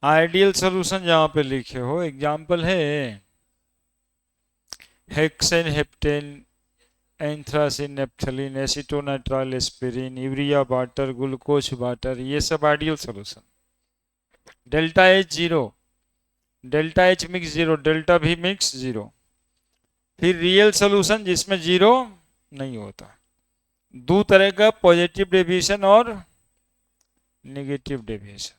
Ideal solution जहाँ पे लिखे हो, एग्जाम्पल है hexane, heptane, anthracene, naphthalene, acetonitrile, aspirin, urea water, glucose water, ये सब ideal solution. Delta H zero, delta H mix zero, delta भी मिक्स जीरो। फिर रियल सोल्यूशन जिसमें जीरो नहीं होता। दो तरह का पॉजिटिव डेविएशन और नेगेटिव डेविएशन।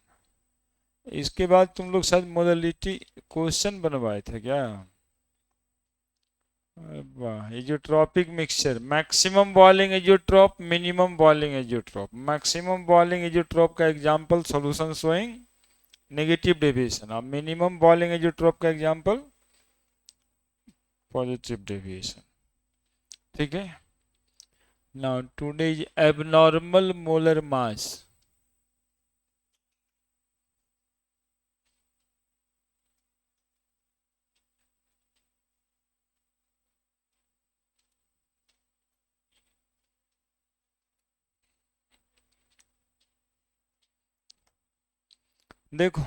इसके बाद तुम लोग शायद मोडालिटी क्वेश्चन बनवाए थे क्या? अरे वाह, azeotropic mixture, maximum boiling azeotrope, minimum boiling azeotrope. Maximum boiling azeotrope का example solution showing negative deviation, और मिनिमम बॉइलिंग इजोट्रॉप का एग्जांपल पॉजिटिव डेविएशन। ठीक है। Now today is abnormal molar mass. देखो,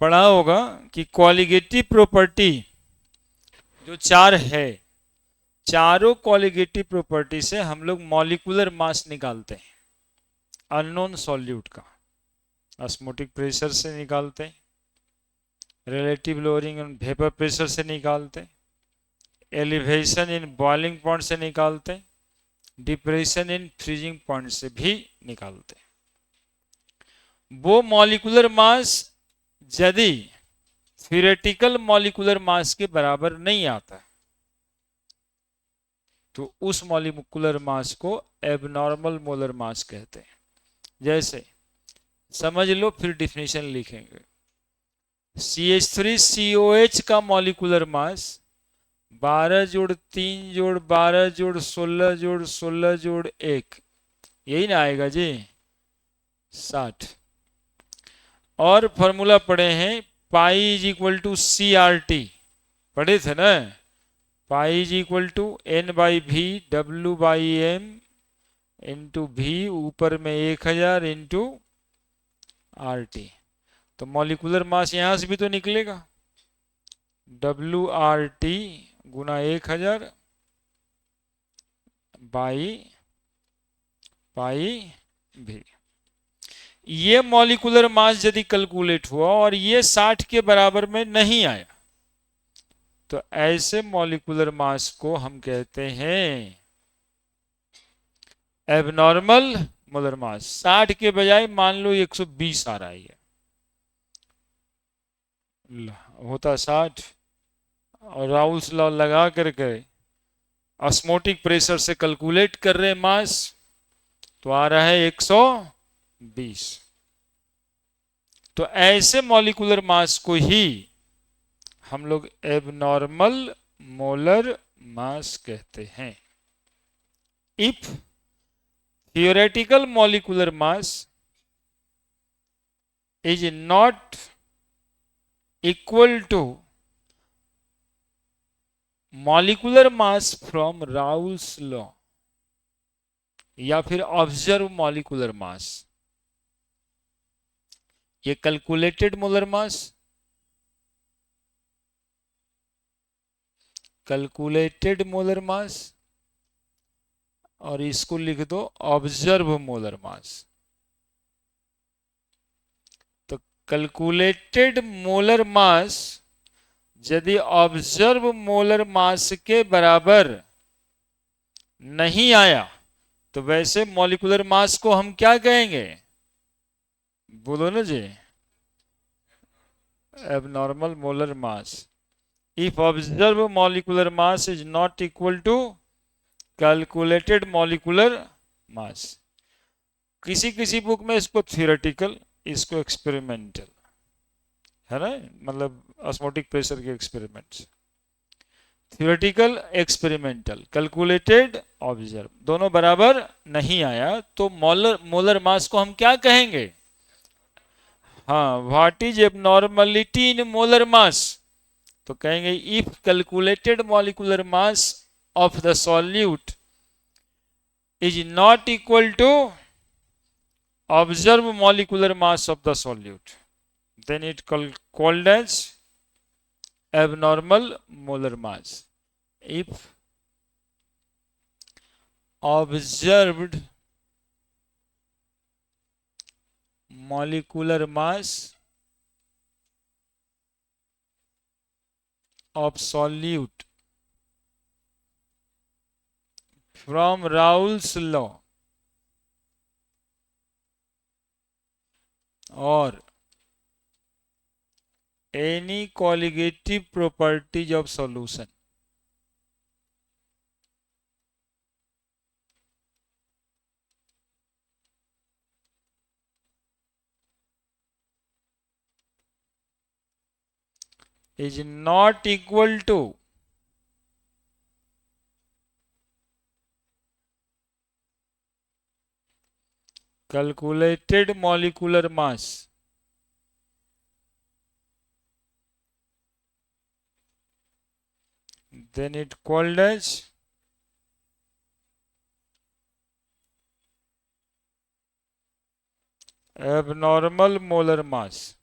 पढ़ा होगा कि कॉलिगेटिव प्रॉपर्टी जो चार है, चारों कॉलिगेटिव प्रॉपर्टी से हम लोग मॉलिक्यूलर मास निकालते हैं अननोन सॉल्यूट का। ऑस्मोटिक प्रेशर से निकालते हैं, relative lowering in vapour pressure से निकालते हैं, एलिवेशन इन बॉइलिंग पॉइंट से निकालते हैं, डिप्रेशन इन फ्रीजिंग पॉइंट से भी निकालते हैं। वो मॉलिक्यूलर मास यदि थ्योरेटिकल मॉलिक्यूलर मास के बराबर नहीं आता तो उस मॉलिक्यूलर मास को एबनॉर्मल मोलर मास कहते हैं। जैसे समझ लो, फिर डिफिनेशन लिखेंगे। CH3COH का मॉलिक्यूलर मास 12 जोड़ 3 जोड़ 12 जोड़ 16 जोड़ 16 जोड़ 1, यही ना आएगा जी, 60। और फॉर्मूला पढ़े हैं, pi is equal to CRT, पढ़े थे ना। Pi is equal to N/V W/M into V, ऊपर में 1000 इंटू RT। तो मॉलिक्यूलर मास यहां से भी तो निकलेगा, WRT गुना 1000 बाई पाई V। ये मॉलिक्यूलर मास यदि कैलकुलेट हुआ और ये 60 के बराबर में नहीं आया तो ऐसे मॉलिक्यूलर मास को हम कहते हैं एबनॉर्मल मोलर मास। 60 के बजाय मान लो 120 आ रहा है, होता 60, और राउल्स लॉ लगा करके ऑस्मोटिक प्रेशर से कैलकुलेट कर रहे मास तो आ रहा है 120। तो ऐसे मॉलिक्यूलर मास को ही हम लोग एबनॉर्मल मोलर मास कहते हैं। If theoretical molecular mass is not equal to molecular mass from Raoult's law या फिर ऑब्जर्व मॉलिक्यूलर मास, ये calculated molar mass, calculated molar mass, और इसको लिख दो ऑब्जर्व मोलर मास। तो कैलकुलेटेड मोलर मास यदि ऑब्जर्व मोलर मास के बराबर नहीं आया तो वैसे मॉलिक्यूलर मास को हम क्या कहेंगे? बोलो ना जी, abnormal molar mass. If observed molecular mass is not equal to calculated molecular mass. किसी किसी बुक में इसको थियोरेटिकल, इसको एक्सपेरिमेंटल, है ना, मतलब ऑस्मोटिक प्रेशर के experiments. Theoretical, experimental, calculated, observe, दोनों बराबर नहीं आया तो मोलर मास को हम क्या कहेंगे? हाँ, what is abnormality in molar mass? तो कहेंगे if calculated molecular mass of the solute is not equal to observe molecular mass of the solute. then it called as abnormal molar mass. If observed molecular mass of solute from Raoult's law or any colligative properties of solution is not equal to calculated molecular mass, then it called as abnormal molar mass.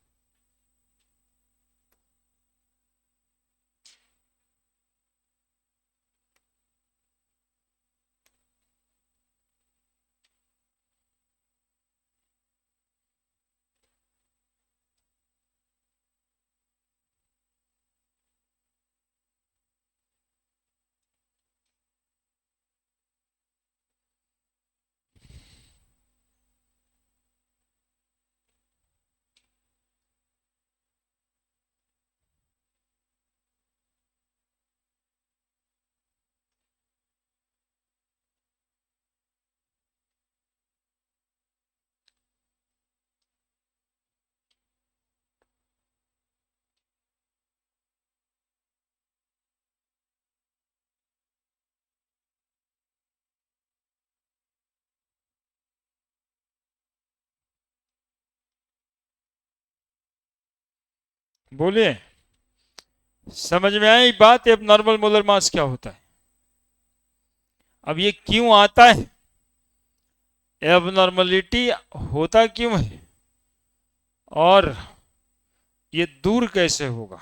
बोलिए, समझ में आई बात? Abnormal molar मास क्या होता है? अब ये क्यों आता है, एबनॉर्मलिटी होता क्यों है, और ये दूर कैसे होगा,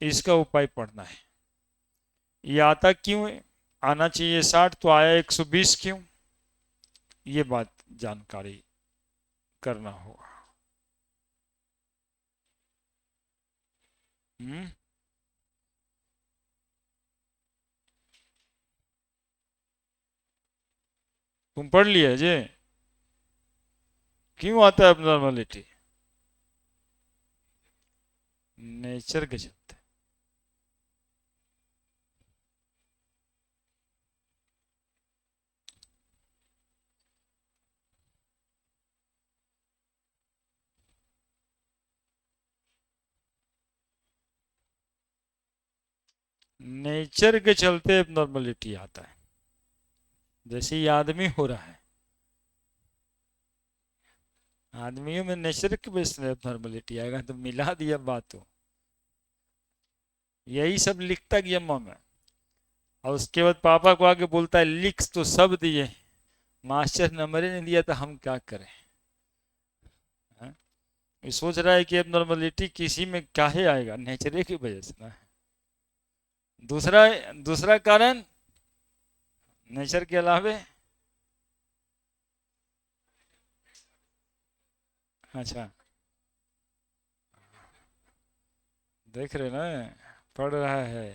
इसका उपाय पढ़ना है। ये आता क्यों है, आना चाहिए 60 तो आया 120 क्यों, ये बात जानकारी करना होगा। तुम पढ़ लिया जे, क्यों आता है एबनॉर्मलिटी? नेचर के चलते। नेचर के चलते एबनॉर्मलिटी आता है। जैसे ये आदमी हो रहा है, आदमियों में नेचर की बेस में एबनॉर्मलिटी आएगा, तो मिला दिया बात हो। यही सब लिखता गया में, और उसके बाद पापा को आके बोलता है लिख तो सब दिए, मास्टर नंबर ही नहीं दिया, तो हम क्या करें। ये सोच रहा है कि एबनॉर्मलिटी किसी में काहे आएगा, नेचर की वजह से ना। दूसरा दूसरा कारण नेचर के अलावे, अच्छा देख रहे ना, पढ़ रहा है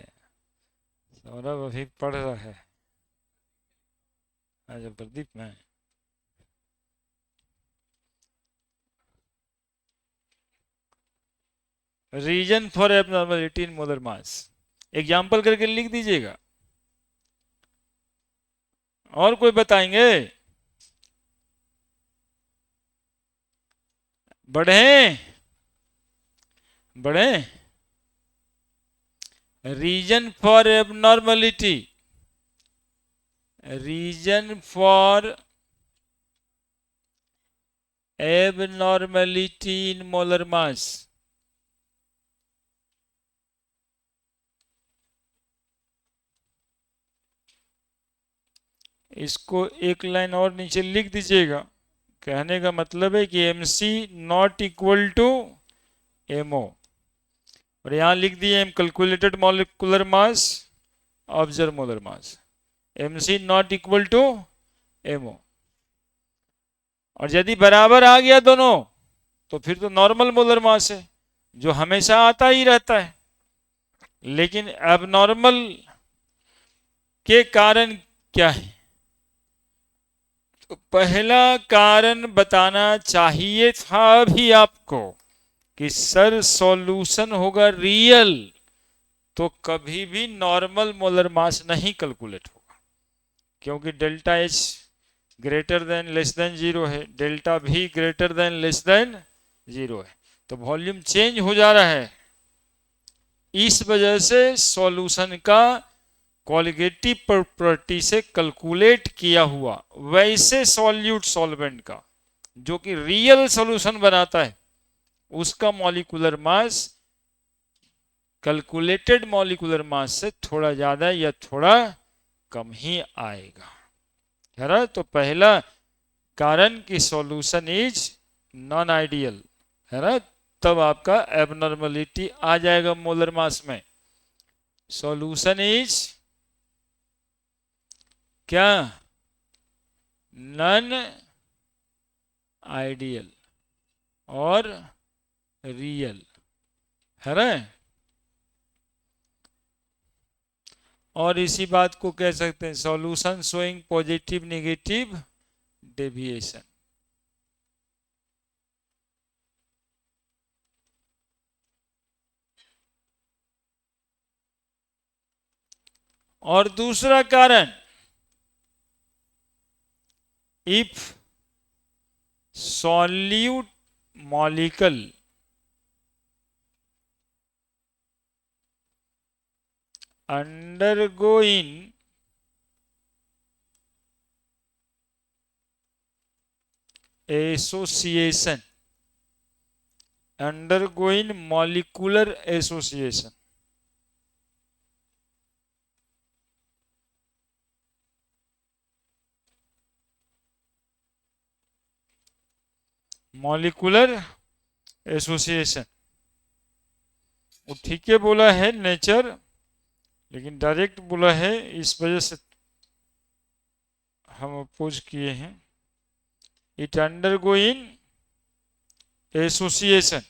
सौरभ, अभी पढ़ रहा है। अच्छा प्रदीप में reason for abnormality in molar mass, example करके लिख दीजिएगा। और कोई बताएंगे? बढ़े बढ़े। Reason for abnormality, reason for abnormality in molar mass, इसको एक लाइन और नीचे लिख दीजिएगा। कहने का मतलब है कि MC not equal to MO, और यहां लिख दिए calculated molecular mass, observe molar mass, MC not equal to MO। और यदि बराबर आ गया दोनों तो फिर तो नॉर्मल मोलर मास है, जो हमेशा आता ही रहता है। लेकिन एबनॉर्मल के कारण क्या है? तो पहला कारण बताना चाहिए था अभी आपको कि सर सॉल्यूशन होगा रियल तो कभी भी नॉर्मल मोलर मास नहीं कैलकुलेट होगा, क्योंकि delta H greater than less than 0 है, delta V greater than less than 0 है, तो वॉल्यूम चेंज हो जा रहा है। इस वजह से सॉल्यूशन का क्वालिटेटिव प्रॉपर्टी से कैलकुलेट किया हुआ वैसे सॉल्यूट सॉल्वेंट का जो कि रियल सॉल्यूशन बनाता है उसका मॉलिक्यूलर मास कैलकुलेटेड मॉलिक्यूलर मास से थोड़ा ज्यादा या थोड़ा कम ही आएगा, है ना। तो पहला कारण कि सॉल्यूशन इज नॉन आइडियल, है ना, तब आपका एबनॉर्मलिटी आ जाएगा मोलर मास में। सॉल्यूशन इज क्या? नॉन आइडियल और रियल, है ना। और इसी बात को कह सकते हैं solution showing positive negative deviation. और दूसरा कारण, if solute molecule undergoing association, undergoing molecular association, molecular association, वो ठीक है बोला है नेचर, लेकिन डायरेक्ट बोला है, इस वजह से हम अपोज किए हैं। It undergoing association,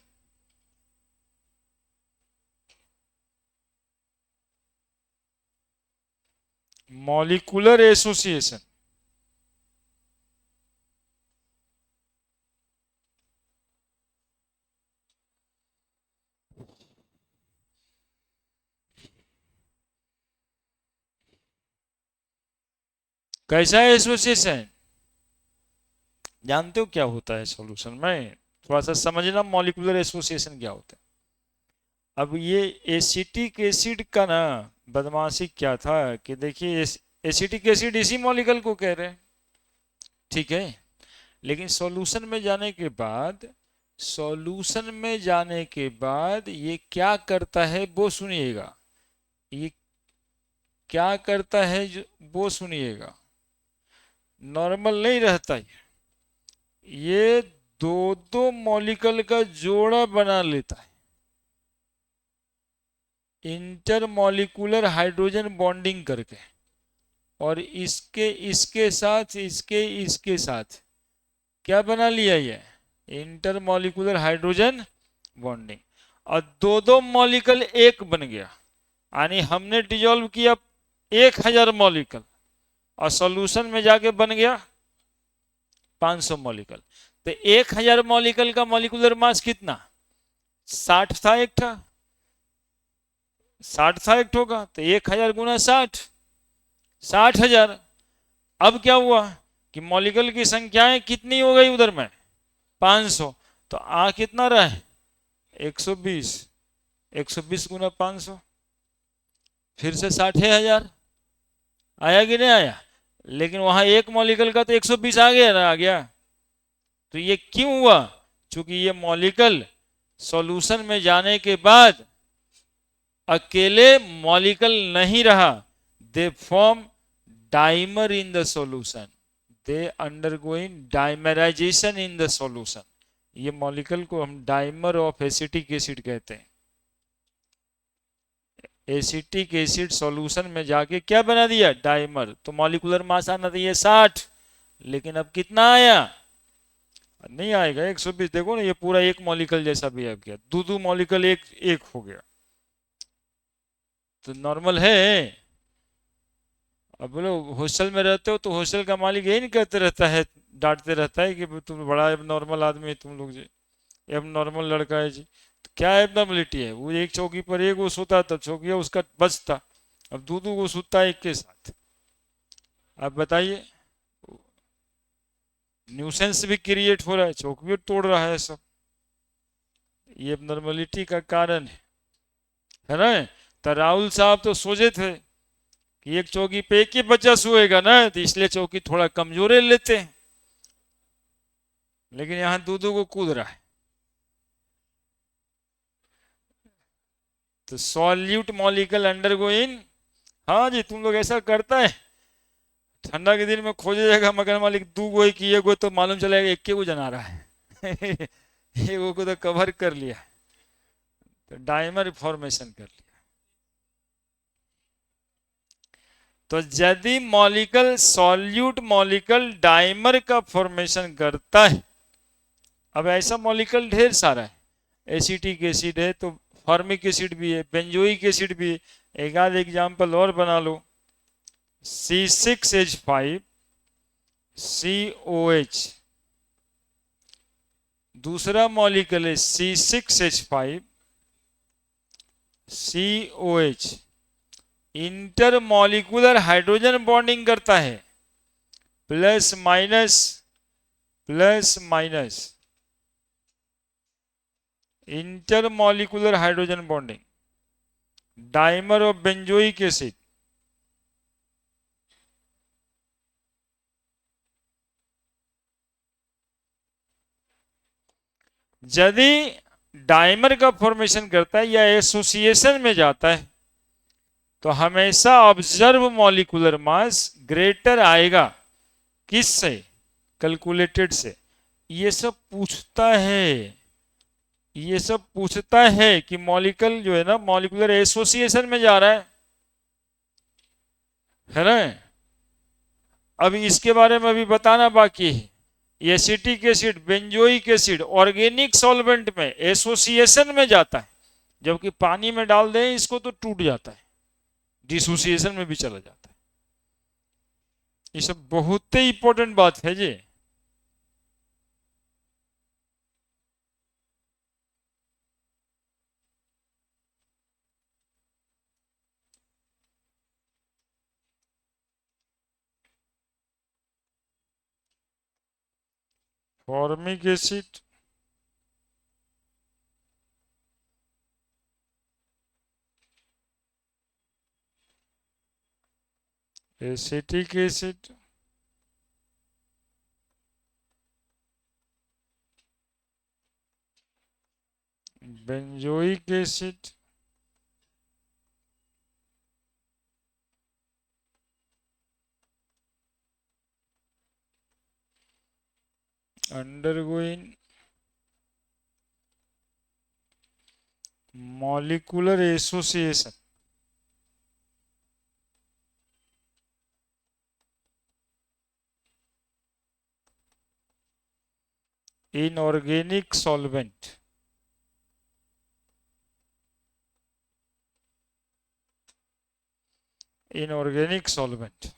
molecular association, कैसा एसोसिएशन? जानते हो क्या होता है सॉल्यूशन में? थोड़ा सा समझना मॉलिक्यूलर एसोसिएशन क्या होता है। अब ये एसिटिक एसिड का ना बदमाशी क्या था कि देखिए एसिटिक एसिड इसी मॉलिक्यूल को कह रहे हैं, ठीक है, लेकिन सॉल्यूशन में जाने के बाद, सॉल्यूशन में जाने के बाद ये क्या करता है वो सुनिएगा, ये क्या करता है वो सुनिएगा। नॉर्मल नहीं रहता ये दो दो मॉलिक्यूल का जोड़ा बना लेता है, इंटरमॉलिक्यूलर हाइड्रोजन बॉन्डिंग करके, और इसके इसके साथ इसके साथ क्या बना लिया ये? इंटरमॉलिक्यूलर हाइड्रोजन बॉन्डिंग, और दो दो मॉलिक्यूल एक बन गया, यानी हमने डिजोल्व किया 1000 मॉलिक्यूल और सॉल्यूशन में जाके बन गया 500 मॉलिक्यूल। तो 1000 मॉलिक्यूल का मॉलिक्यूलर मास कितना? 60 था, एक था 60 था, एक होगा, तो 1000 गुना 60, 60,000। अब क्या हुआ कि मॉलिक्यूल की संख्याएं कितनी हो गई उधर में? 500, तो आ कितना रहा है? 120, 120 गुना 500, फिर से 60,000 आया कि नहीं आया? लेकिन वहां एक मॉलिक्यूल का तो 120 आ गया ना, आ गया। तो ये क्यों हुआ? क्योंकि ये मॉलिक्यूल सॉल्यूशन में जाने के बाद अकेले मॉलिक्यूल नहीं रहा, they form dimer in the solution, they undergoing dimerisation in the solution, ये मॉलिक्यूल को हम डाइमर ऑफ एसिटिक एसिड कहते हैं। एसिटिक एसिड सॉल्यूशन में जाके क्या बना दिया, डाइमर। तो मॉलिक्यूलर मास आना चाहिए 60, लेकिन अब कितना आया, नहीं आएगा 120। देखो ना, ये पूरा एक मॉलिक्यूल जैसा बिहेव किया, दो मॉलिक्यूल एक एक हो गया, तो नॉर्मल है। अब बोलो हॉस्टल में रहते हो तो हॉस्टल का मालिक यही नहीं कहते रहता है, डांटते रहता है कि तुम बड़ा एब नॉर्मल आदमी है तुम लोग जी, एब नॉर्मल लड़का है जी। तो क्या एबनॉर्मलिटी है, वो एक चौकी पर एक वो सोता था, चौकिया उसका बचता, अब दो दो को सोता है एक के साथ। आप बताइए, न्यूसेंस भी क्रिएट हो रहा है, चौक भी तोड़ रहा है सब, ये एबनॉर्मलिटी का कारण है ना। तो राहुल साहब तो सोचे थे कि एक चौकी पे एक ही बच्चा सोएगा ना, तो इसलिए चौकी थोड़ा कमजोरे लेते हैं, लेकिन यहाँ दो दो को कूद रहा है। तो सॉल्यूट मॉलिक्यूल अंडरगोइंग, हाँ जी तुम लोग ऐसा करता है, ठंडा के दिन में खोजे जाएगा मकान मालिक, दू गो की ये गो, तो मालूम चलेगा एक के को जना रहा है एक को तो कवर कर लिया, तो डायमर फॉर्मेशन कर लिया। तो यदि मॉलिक्यूल सॉल्यूट मॉलिक्यूल डायमर का फॉर्मेशन करता है, अब ऐसा मॉलिक्यूल ढेर सारा है, एसिटिक एसिड है तो फॉर्मिक एसिड भी है, बेंजोइक एसिड भी है। एक आध एग्जाम्पल और बना लो, C6H5 COH, दूसरा मॉलिक्यूल है C6H5 COH, inter molecular hydrogen bonding करता है, plus minus plus minus, inter molecular hydrogen bonding, dimer of benzoic acid. यदि डाइमर का फॉर्मेशन करता है या एसोसिएशन में जाता है, तो हमेशा ऑब्जर्व मॉलिक्यूलर मास ग्रेटर आएगा, किससे, कैलकुलेटेड से। ये सब पूछता है, ये सब पूछता है कि मॉलिक्यूल जो है ना, मॉलिक्यूलर एसोसिएशन में जा रहा है ना। अब इसके बारे में अभी बताना बाकी है। Acetic acid benzoic acid organic solvent में एसोसिएशन में जाता है, जबकि पानी में डाल दें इसको तो टूट जाता है, डिसोसिएशन में भी चला जाता है। ये सब बहुत ही इंपॉर्टेंट बात है जी। Formic acid, acetic acid, benzoic acid, undergoing molecular association, inorganic solvent, inorganic solvent.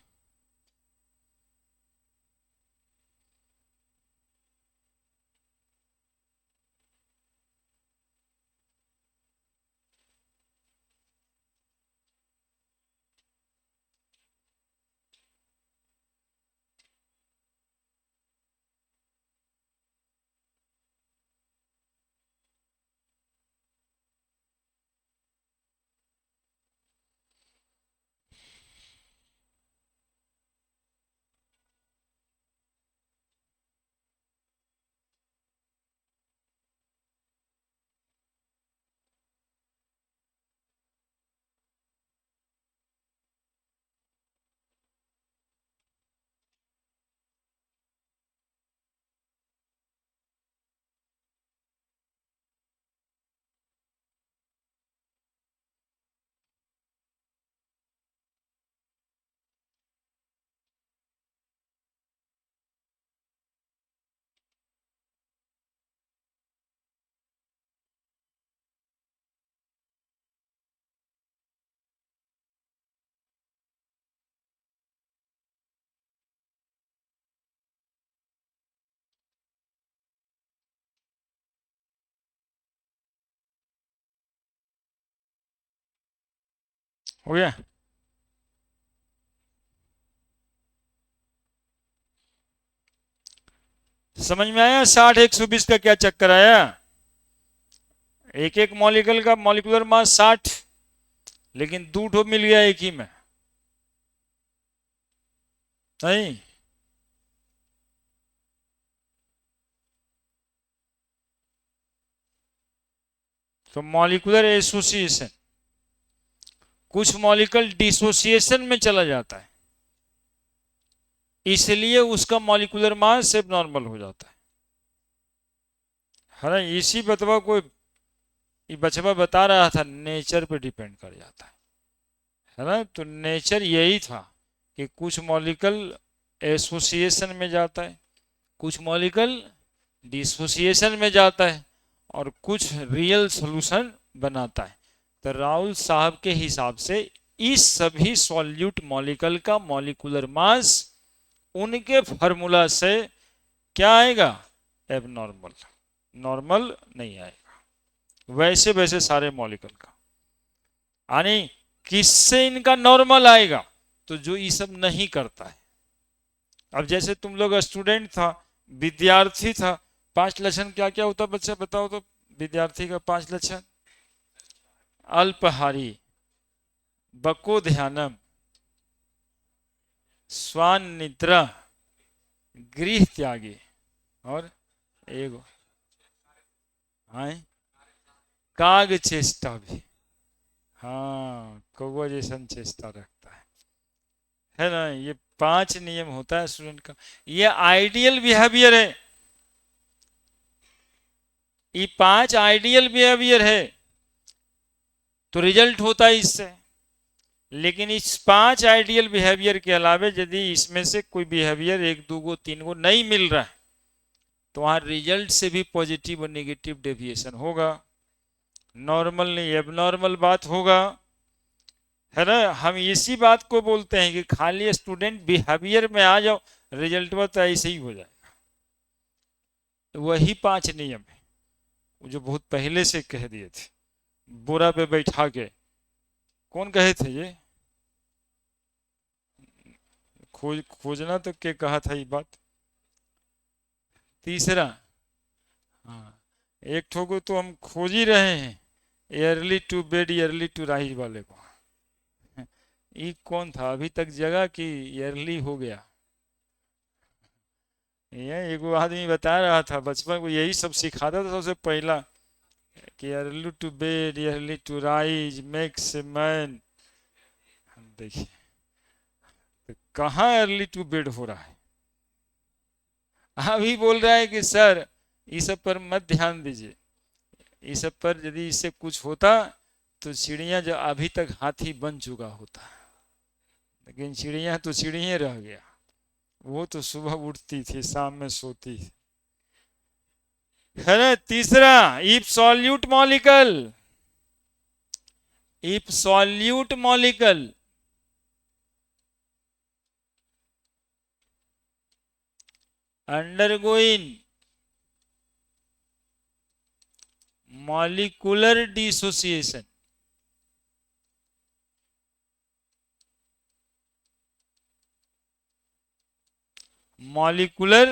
हो गया। समझ में आया 60-120 का क्या चक्कर आया? एक एक मॉलिक्यूल का मॉलिक्यूलर मास 60, लेकिन 2 ठो मिल गया एक ही में, नहीं? तो मॉलिक्यूलर एसोसिएशन, कुछ मॉलिक्यूल डिसोसिएशन में चला जाता है, इसलिए उसका मॉलिक्यूलर मास एबनॉर्मल हो जाता है ना? इसी बतवा को ये बचवा बता रहा था, नेचर पे डिपेंड कर जाता है ना? तो नेचर यही था कि कुछ मॉलिक्यूल एसोसिएशन में जाता है, कुछ मॉलिक्यूल डिसोसिएशन में जाता है, और कुछ रियल सॉल्यूशन बनाता है। तो राहुल साहब के हिसाब से इस सभी सॉल्यूट मॉलिक्यूल का मॉलिक्यूलर मास उनके फार्मूला से क्या आएगा? एबनॉर्मल, नॉर्मल नहीं आएगा। वैसे वैसे सारे मॉलिक्यूल का, यानी किससे इनका नॉर्मल आएगा? तो जो ये सब नहीं करता है। अब जैसे तुम लोग स्टूडेंट था, विद्यार्थी था, 5 लक्षण क्या क्या होता बच्चा बताओ तो? विद्यार्थी का 5 लक्षण: अल्पहारी, बको ध्यानम, स्वान निद्रा, गृह त्यागी, और एगो हाँ काग चेष्टा भी। हाँ, कौवा जैसा चेष्टा रखता है ना? ये 5 नियम होता है स्टूडेंट का। ये आइडियल बिहेवियर है, ये 5 आइडियल बिहेवियर है, तो रिजल्ट होता है इससे। लेकिन इस 5 आइडियल बिहेवियर के अलावा यदि इसमें से कोई बिहेवियर 1 2 3 गो नहीं मिल रहा है, तो वहां रिजल्ट से भी पॉजिटिव और नेगेटिव डेविएशन होगा, नॉर्मल नहीं एबनॉर्मल बात होगा, है ना? हम इसी बात को बोलते हैं कि खाली स्टूडेंट बिहेवियर में आ जाओ, रिजल्ट तो ऐसे ही हो जाएगा। वही 5 नियम है जो बहुत पहले से कह दिए थे, बोरा पे बैठा के। कौन कहे थे ये? खोजना तो क्या कहा था ये बात? तीसरा, हाँ, एक ठो को तो हम खोज ही रहे हैं, early to bed early to rise वाले को। ये कौन था अभी तक जगह कि अर्ली हो गया? ये एक आदमी बता रहा था, बचपन को यही सब सिखाता था सबसे पहला, कि early to bed early to rise makes a man. देखिए, तो कहाँ अर्ली टू बेड हो रहा है? अभी बोल रहा है कि सर इस सब पर मत ध्यान दीजिए, इस सब पर यदि इससे कुछ होता तो चिड़िया जो अभी तक हाथी बन चुका होता, लेकिन चिड़िया तो चिड़िया रह गया, वो तो सुबह उठती थी शाम में सोती थी, है ना? तीसरा, if solute molecule, if solute molecule undergoing molecular dissociation, molecular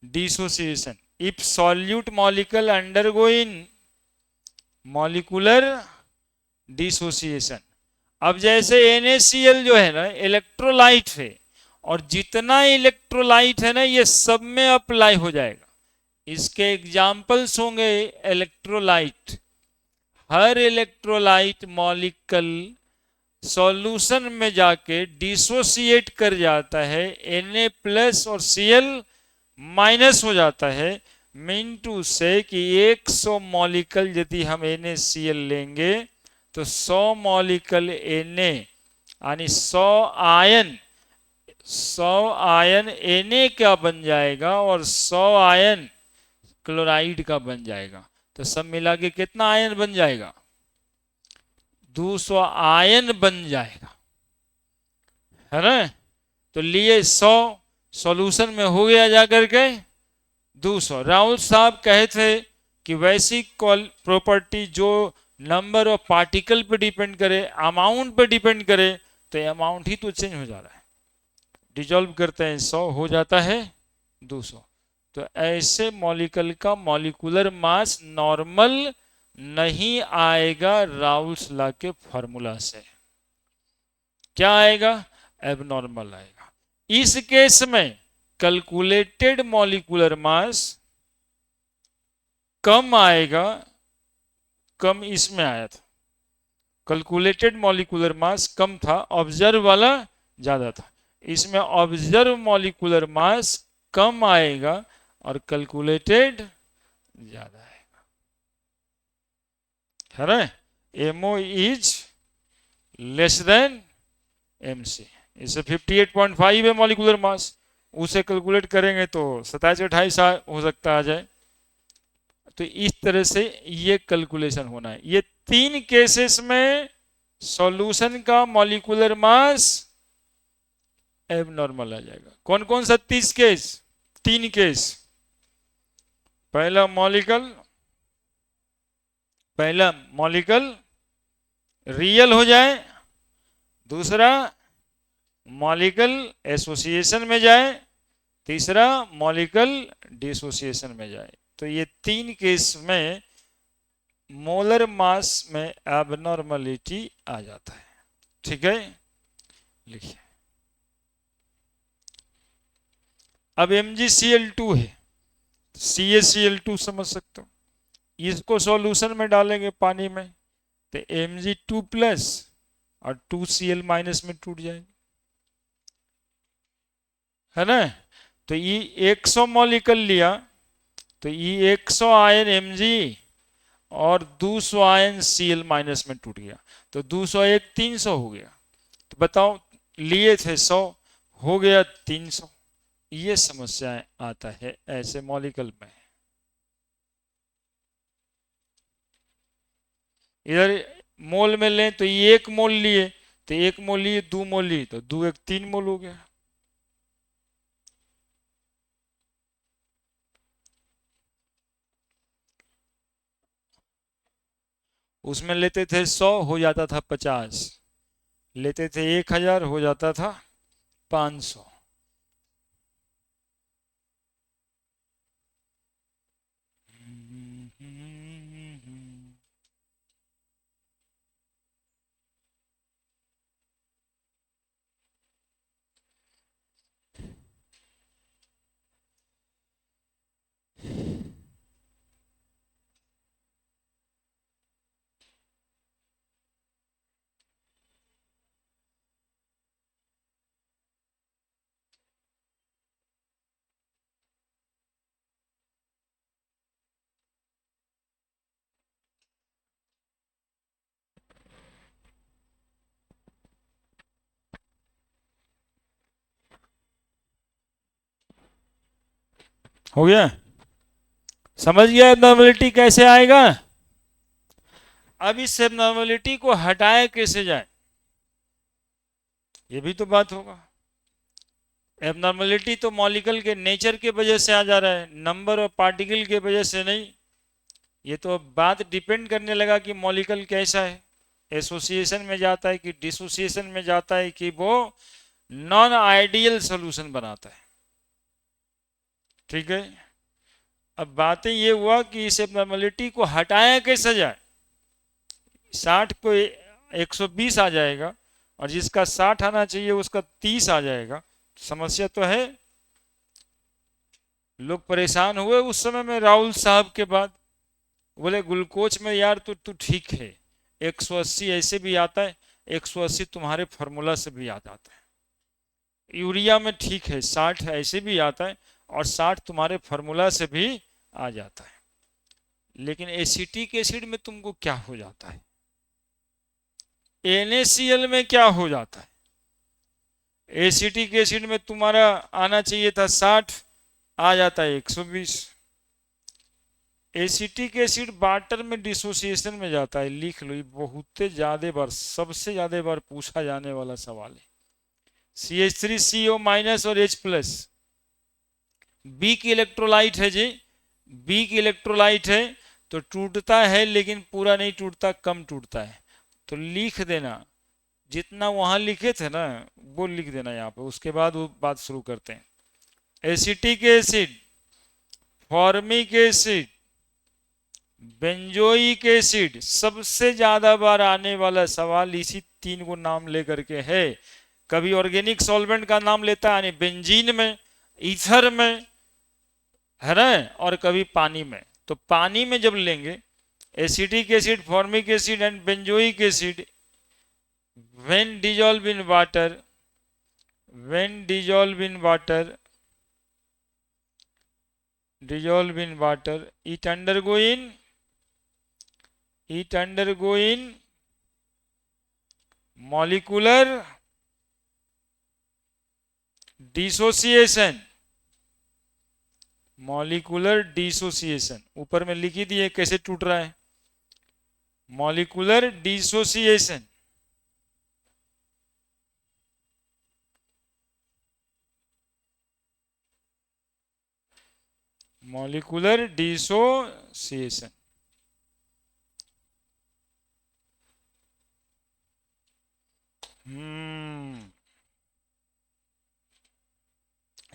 dissociation, if solute molecule undergoing molecular dissociation। अब जैसे NaCl जो है ना इलेक्ट्रोलाइट है, और जितना इलेक्ट्रोलाइट है ना ये सब में अप्लाई हो जाएगा। इसके एग्जाम्पल्स होंगे इलेक्ट्रोलाइट, हर इलेक्ट्रोलाइट मॉलिक्यूल सॉल्यूशन में जाके डिसोसिएट कर जाता है, Na+ और Cl- हो जाता है। मीन टू से कि 100 मॉलिक्यूल यदि हम NaCl लेंगे तो 100 मॉलिक्यूल Na यानी 100 आयन Na का बन जाएगा और 100 आयन क्लोराइड का बन जाएगा। तो सब मिला के कितना आयन बन जाएगा? 200 आयन बन जाएगा, है ना? तो लिए 100 सॉल्यूशन में हो गया जाकर के 200। राहुल साहब कहे थे कि वैसी प्रॉपर्टी जो नंबर ऑफ पार्टिकल पे डिपेंड करे, अमाउंट पे डिपेंड करे, तो अमाउंट ही तो चेंज हो जा रहा है। डिजॉल्व करते हैं 100 हो जाता है 200। तो ऐसे मॉलिक्यूल का मॉलिक्यूलर मास नॉर्मल नहीं आएगा राउल्स लॉ के फॉर्मूला से। क्या आएगा? एबनॉर्मल आएगा। इस केस में कैलकुलेटेड मॉलिक्यूलर मास कम आएगा, कम इसमें आया था। कैलकुलेटेड मॉलिक्यूलर मास कम था, ऑब्जर्व वाला ज्यादा था। इसमें ऑब्जर्व मॉलिक्यूलर मास कम आएगा और कैलकुलेटेड ज्यादा आएगा, है ना? MO is less than MC. इसे 58.5 है मॉलिक्यूलर मास, उसे कैलकुलेट करेंगे तो 27-28 हो सकता आ जाए। तो इस तरह से ये कैलकुलेशन होना है। ये 3 केसेस में सॉल्यूशन का मॉलिक्यूलर मास एबनॉर्मल आ जाएगा। कौन कौन सा 30 केस? 3 केस। पहला मॉलिक्यूल रियल हो जाए, दूसरा मॉलिक्यूल एसोसिएशन में जाए, तीसरा मॉलिक्यूल डिसोसिएशन में जाए। तो ये 3 केस में मोलर मास में एबनॉर्मलिटी आ जाता है। ठीक है, लिखिए। अब MgCl2 है, CaCl2 समझ सकते हो। इसको सॉल्यूशन में डालेंगे पानी में, तो Mg2 प्लस और 2Cl माइनस में टूट जाएगा, है ना? तो ये 100 मॉलिक्यूल लिया, तो ये 100 आयन Mg और 200 आयन Cl माइनस में टूट गया, तो 201 300 हो गया। तो बताओ, लिए थे 100, हो गया 300। ये समस्याएं आता है ऐसे मॉलिक्यूल में। इधर मोल में लें तो ये 1 मोल लिए, तो 1 मोल लिए, 2 मोल लिए, तो 2 1 3 मोल हो गया। उसमें लेते थे 100 हो जाता था 50, लेते थे 1000 हो जाता था 500। हो गया? समझ गया एबनॉर्मलिटी कैसे आएगा? अब इस एबनॉर्मलिटी को हटाए कैसे जाए, ये भी तो बात होगा। एबनॉर्मलिटी तो मॉलिक्यूल के नेचर के वजह से आ जा रहा है, नंबर ऑफ पार्टिकल के वजह से नहीं। ये तो बात डिपेंड करने लगा कि मॉलिक्यूल कैसा है, एसोसिएशन में जाता है कि डिसोसिएशन में जाता है, कि वो नॉन आइडियल सॉल्यूशन बनाता है। ठीक है, अब बातें ये हुआ कि इस एबनॉर्मलिटी को हटाया कैसे जाए। 60 को 120 आ जाएगा, और जिसका 60 आना चाहिए उसका 30 आ जाएगा। समस्या तो है। लोग परेशान हुए उस समय में राहुल साहब के बाद, बोले ग्लूकोज में यार तू ठीक है, 180 ऐसे भी आता है, 180 तुम्हारे फॉर्मूला से भी आ जाता है। यूरिया में ठीक है 60 ऐसे भी आता है, और 60 तुम्हारे फॉर्मूला से भी आ जाता है। लेकिन एसिटिक एसिड में तुमको क्या हो जाता है, NaCl में क्या हो जाता है? एसिटिक एसिड में तुम्हारा आना चाहिए था 60, आ जाता है 120। एसिटिक एसिड वाटर में डिसोसिएशन में जाता है। लिख लो, ये बहुत ज्यादा बार, सबसे ज्यादा बार पूछा जाने वाला सवाल है। CH3CO माइनस और H प्लस वीक इलेक्ट्रोलाइट है जी, वीक इलेक्ट्रोलाइट है, तो टूटता है लेकिन पूरा नहीं टूटता, कम टूटता है। तो लिख देना, जितना वहां लिखे थे ना वो लिख देना यहाँ पे, उसके बाद वो बात शुरू करते हैं। Acetic acid, formic acid, benzoic acid, सबसे ज्यादा बार आने वाला सवाल इसी तीन को नाम लेकर के है। कभी ऑर्गेनिक सॉल्वेंट का नाम लेता है यानी बेंजीन में, ईथर में, है ना, और कभी पानी में। तो पानी में जब लेंगे acetic acid, formic acid and benzoic acid, when dissolved in water, when dissolved in water, dissolved in water, it undergoing molecular dissociation, molecular dissociation. ऊपर में लिखी दी है कैसे टूट रहा है, मॉलिकुलर डिसोसिएशन। Molecular dissociation.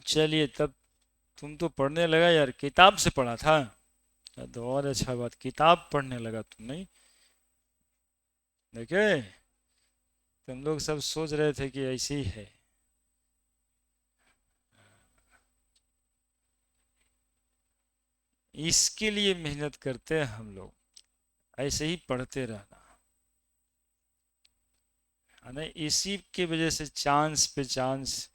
चलिए, तब तुम तो पढ़ने लगा यार, किताब से पढ़ा था तो और अच्छा बात, किताब पढ़ने लगा तुम, नहीं देखे। तुम लोग सब सोच रहे थे कि ऐसी ही है। इसके लिए मेहनत करते हैं हम लोग, ऐसे ही पढ़ते रहना है ना। इसी की वजह से चांस पे चांस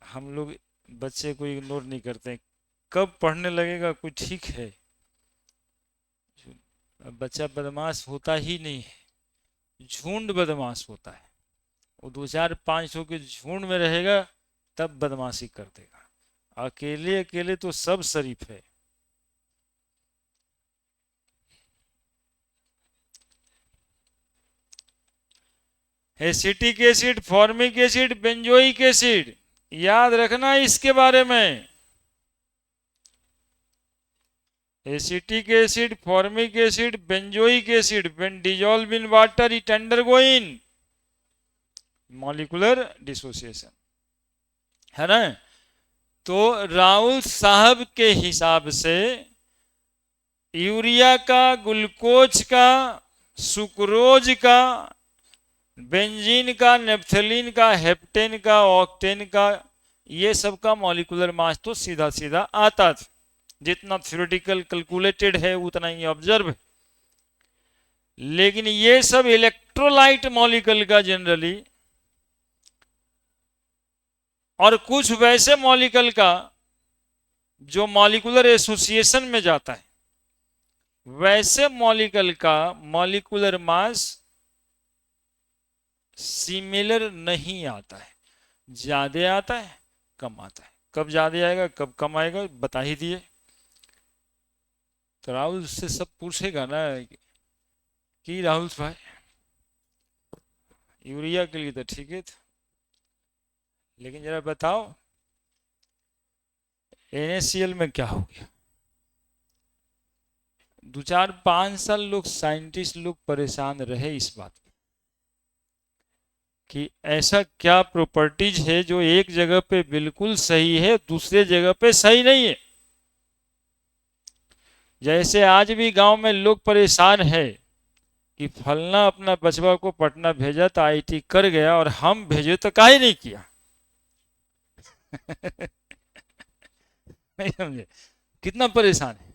हम लोग बच्चे को इग्नोर नहीं करते। कब पढ़ने लगेगा कोई ठीक है, बच्चा बदमाश होता ही नहीं है, झुंड बदमाश होता है। वो 2 4 5 के झुंड में रहेगा तब बदमाशी कर देगा, अकेले अकेले तो सब शरीफ है। Acetic acid, formic acid, benzoic acid, याद रखना इसके बारे में। Acetic acid, formic acid, benzoic acid, when dissolve in water it undergoing molecular dissociation, है ना। तो राहुल साहब के हिसाब से यूरिया का, ग्लूकोज का, सुक्रोज का, बेंजीन का, नेप्थलीन का, हेप्टेन का, ऑक्टेन का, ये सब का मॉलिकुलर मास तो सीधा सीधा आता था। जितना थ्योरेटिकल कैलकुलेटेड है उतना ही ऑब्जर्व है। लेकिन ये सब इलेक्ट्रोलाइट मॉलिक्यूल का जनरली, और कुछ वैसे मॉलिक्यूल का जो मॉलिकुलर एसोसिएशन में जाता है, वैसे मॉलिक्यूल का मॉलिकुलर मास सिमिलर नहीं आता है, ज्यादा आता है कम आता है। कब ज्यादा आएगा कब कम आएगा बता ही दिए। तो राहुल से सब पूछेगा ना कि राहुल भाई यूरिया के लिए तो ठीक है था, लेकिन जरा बताओ NaCl में क्या हो गया। 2 4 5 साल लोग, साइंटिस्ट लोग परेशान रहे इस बात पे कि ऐसा क्या प्रॉपर्टीज है जो एक जगह पे बिल्कुल सही है दूसरे जगह पे सही नहीं है। जैसे आज भी गांव में लोग परेशान है कि फलना अपना बचवा को पटना भेजा तो IIT कर गया और हम भेजे तो काहे नहीं किया। नहीं समझे, कितना परेशान है।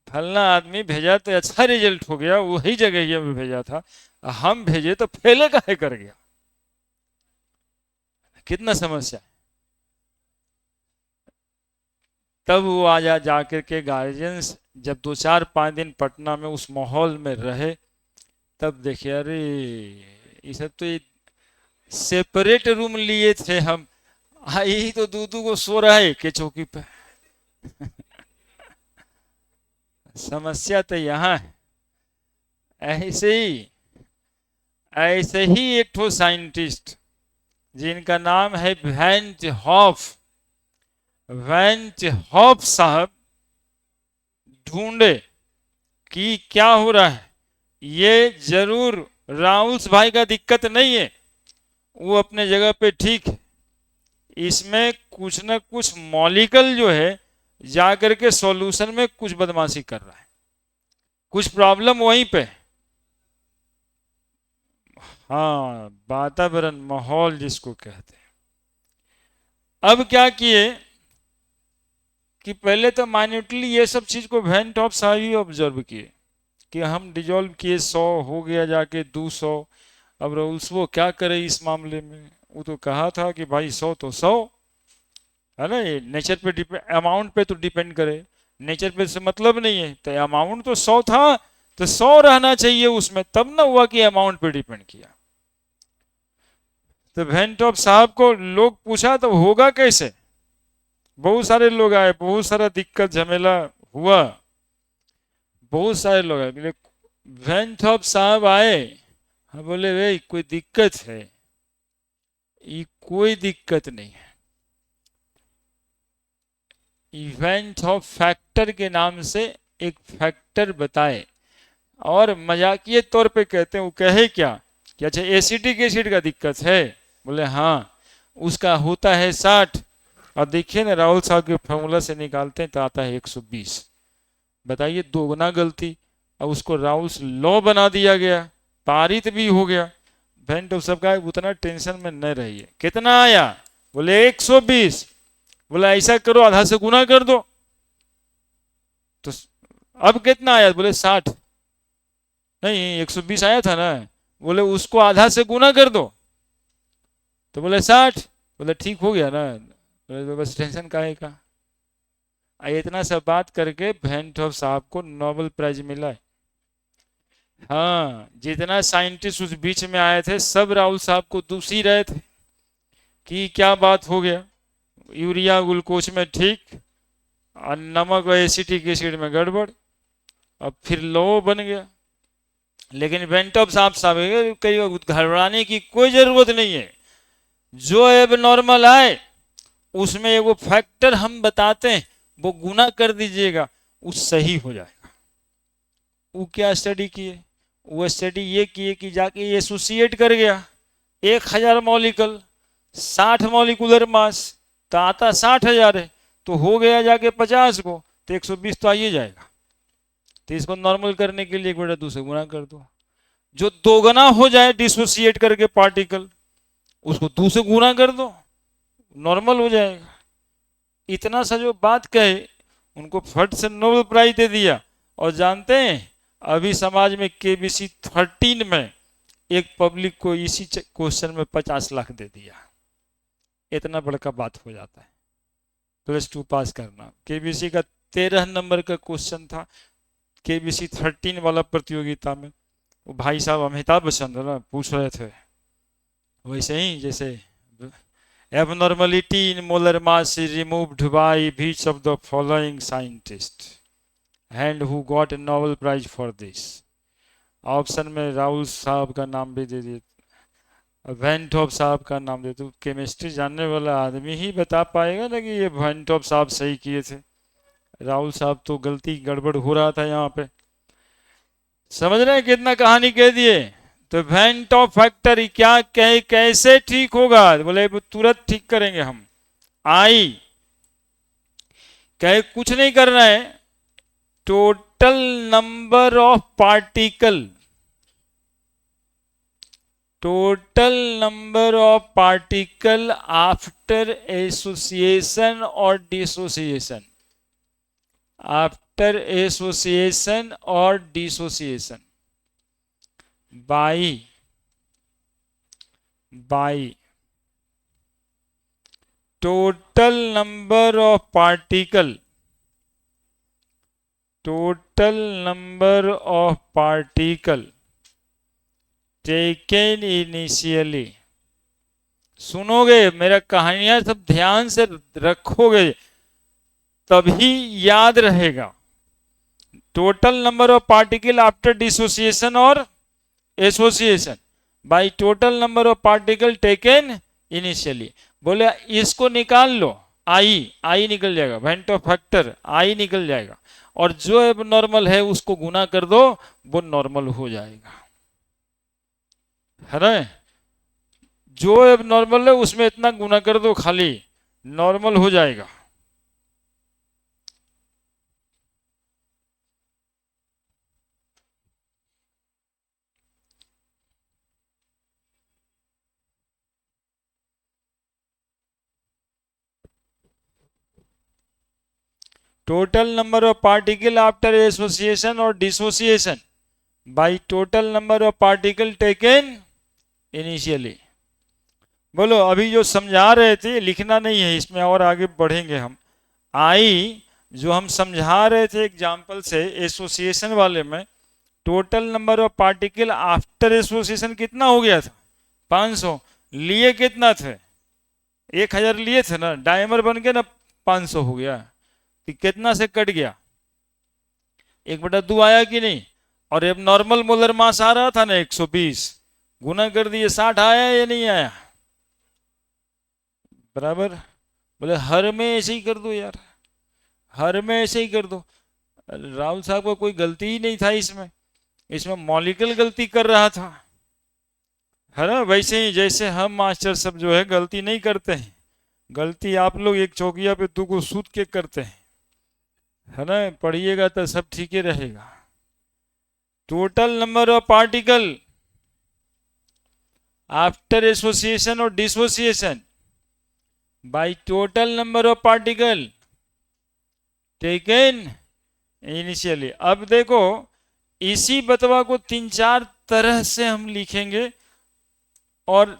फलना आदमी भेजा तो अच्छा रिजल्ट हो गया, वही जगह में भेजा था, हम भेजे तो फेले काहे कर गया। कितना समस्या है। तब वो आ जा करके गार्जियंस जब 2 4 5 दिन पटना में उस माहौल में रहे, तब देखे अरे ये सब तो सेपरेट रूम लिए थे हम, यही तो दूधू को सो रहा है के चौकी पे। समस्या तो यहाँ है। ऐसे ही एक ठो साइंटिस्ट जिनका नाम है वैन ट हॉफ साहब ढूंढे कि क्या हो रहा है। ये जरूर राहुल भाई का दिक्कत नहीं है, वो अपने जगह पे ठीक है। इसमें कुछ ना कुछ मॉलिक्यूल जो है जा करके सॉल्यूशन में कुछ बदमाशी कर रहा है, कुछ प्रॉब्लम वहीं पे। हाँ, वातावरण, माहौल जिसको कहते हैं। अब क्या किए कि पहले तो माइन्यूटली ये सब चीज को वैन टॉप साहब ही ऑब्जर्व किए कि हम डिजोल्व किए 100 हो गया जाके 200। अब रूल्स वो क्या करे इस मामले में, वो तो कहा था कि भाई 100 तो 100 है ना, ये नेचर पे डिपेंड, अमाउंट पे तो डिपेंड करे, नेचर पे से मतलब नहीं है। तो अमाउंट तो 100 था तो 100 रहना चाहिए उसमें, तब ना हुआ कि अमाउंट पे डिपेंड किया। तो वैन टॉप साहब को लोग पूछा तो होगा कैसे, बहुत सारे लोग आए, बहुत सारा दिक्कत झमेला हुआ, बहुत सारे लोग आए। वैन टॉप साहब आए, हाँ बोले भाई कोई दिक्कत है, ये कोई दिक्कत नहीं है। इवेंट ऑफ फैक्टर के नाम से एक फैक्टर बताए और मजाकिये तौर पे कहते हैं, वो कहे क्या कि अच्छा एसिटिक एसिड का दिक्कत है, बोले हाँ उसका होता है 60। और देखिए ना राहुल साहब के फॉर्मूला से निकालते हैं तो आता है 120। बताइए, दोगुना गलती। अब उसको राहुल लॉ बना दिया गया, पारित भी हो गया। वेन टॉप सबका उतना टेंशन में न रहिए। कितना आया, बोले 120। बोला ऐसा करो आधा से गुना कर दो। तो अब कितना आया, बोले 60। नहीं 120 आया था ना, बोले उसको आधा से गुना कर दो, तो बोले 60। बोले ठीक हो गया ना, बोले बस टेंशन काहे का। इतना सब बात करके वैन टॉप साहब को नोबेल प्राइज मिला है। हाँ, जितना साइंटिस्ट उस बीच में आए थे सब राहुल साहब को दूस ही रहे थे कि क्या बात हो गया, यूरिया ग्लूकोज में ठीक और नमक और एसिटिक एसिड में गड़बड़। अब फिर लो बन गया। लेकिन वैन टॉप साहब कई घबराने की कोई जरूरत नहीं है। जो एब नॉर्मल आए उसमें एगो फैक्टर हम बताते हैं, वो गुना कर दीजिएगा, वो सही हो जाएगा। वो क्या स्टडी किए, वो स्टडी ये किए कि जाके एसोसिएट कर गया 1000 मॉलिक्यूल 60 मॉलिकुलर मास, तो आता 60,000 है, तो हो गया जाके 50 को, तो 120 तो आइए जाएगा। तो इसको नॉर्मल करने के लिए 1/2 से गुना कर दो, जो दोगुना हो जाए डिसोसिएट करके पार्टिकल, उसको 2 से गुना कर दो, नॉर्मल हो जाएगा। इतना सा जो बात कहे, उनको फट से नोबेल प्राइज दे दिया। और जानते हैं अभी समाज में KBC 13 में एक पब्लिक को इसी क्वेश्चन में 50 लाख दे दिया। इतना बड़का बात हो जाता है। +2 पास करना, KBC का 13 नंबर का क्वेश्चन था KBC 13 वाला प्रतियोगिता में। वो भाई साहब अमिताभ बच्चन ना पूछ रहे थे, वैसे ही जैसे abnormality in molar mass is removed by which of the following scientist and who got a Nobel prize for this. Option में राहुल साहब का नाम भी दे दिए, वैन टॉप साहब का नाम दे। तो केमिस्ट्री जानने वाला आदमी ही बता पाएगा ना कि ये वैन टॉप साहब सही किए थे, राहुल साहब तो गलती गड़बड़ हो रहा था यहाँ पे। समझ रहे हैं कितना कहानी कह दिए। तो वैन टॉप फैक्टर क्या कहे, कैसे ठीक होगा, बोले तुरंत ठीक करेंगे हम। आई कहे कुछ नहीं करना है, total number of particle, total number of particle after association और डिसोसिएशन, आफ्टर एसोसिएशन और dissociation by total number of particle, total number of particle taken initially. सुनोगे मेरा कहानियां सब ध्यान से रखोगे तभी याद रहेगा। Total number of particle after dissociation और association by total number of particle taken initially. बोले इसको निकाल लो, आई निकल जाएगा, वेंटो फैक्टर आई निकल जाएगा, और जो एब नॉर्मल है उसको गुना कर दो, वो नॉर्मल हो जाएगा, है ना। जो एब नॉर्मल है उसमें इतना गुना कर दो खाली, नॉर्मल हो जाएगा। Total number of particle after association और dissociation by total number of particle taken initially. बोलो, अभी जो समझा रहे थे लिखना नहीं है इसमें, और आगे बढ़ेंगे हम। आई जो हम समझा रहे थे एग्जाम्पल से एसोसिएशन वाले में, total number of particle after association कितना हो गया था, 500। लिए कितना थे, 1000 लिए थे ना, डायमर बन के ना 500 हो गया, कि कितना से कट गया, 1/2 आया कि नहीं। और अब नॉर्मल मोलर मास आ रहा था ना 120, गुना कर दिए 60 आया या नहीं आया, बराबर। बोले हर में ऐसे ही कर दो यार, हर में ऐसे ही कर दो। राहुल साहब का कोई गलती ही नहीं था इसमें, इसमें मॉलिक्यूल गलती कर रहा था, है ना। वैसे ही जैसे हम मास्टर सब जो है गलती नहीं करते हैं, गलती आप लोग एक चौकिया पे तू को सूत के करते हैं, है ना। पढ़िएगा तो सब ठीक ही रहेगा। Total number of particle after association और dissociation by total number of particle taken initially. अब देखो, इसी बतवा को 3-4 तरह से हम लिखेंगे, और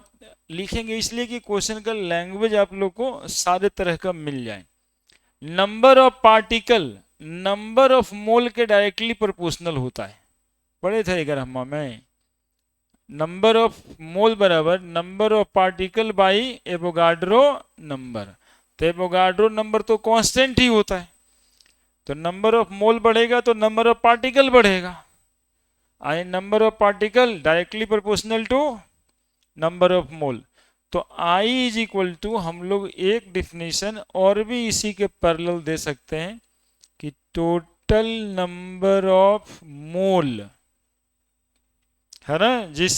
लिखेंगे इसलिए कि क्वेश्चन का लैंग्वेज आप लोग को सारे तरह का मिल जाए। Number of particle number of मोल के डायरेक्टली प्रोपोर्शनल होता है, पढ़े थे 11वां में। नंबर ऑफ मोल बराबर number of particle by Avogadro number. तो एवोगाड्रो नंबर तो कांस्टेंट ही होता है, तो नंबर ऑफ मोल बढ़ेगा तो नंबर ऑफ पार्टिकल बढ़ेगा। I number of particle directly proportional to number of mole. तो I इज इक्वल टू, हम लोग एक डिफिनेशन और भी इसी के पैरेलल दे सकते हैं कि टोटल नंबर ऑफ मोल, है ना, जिस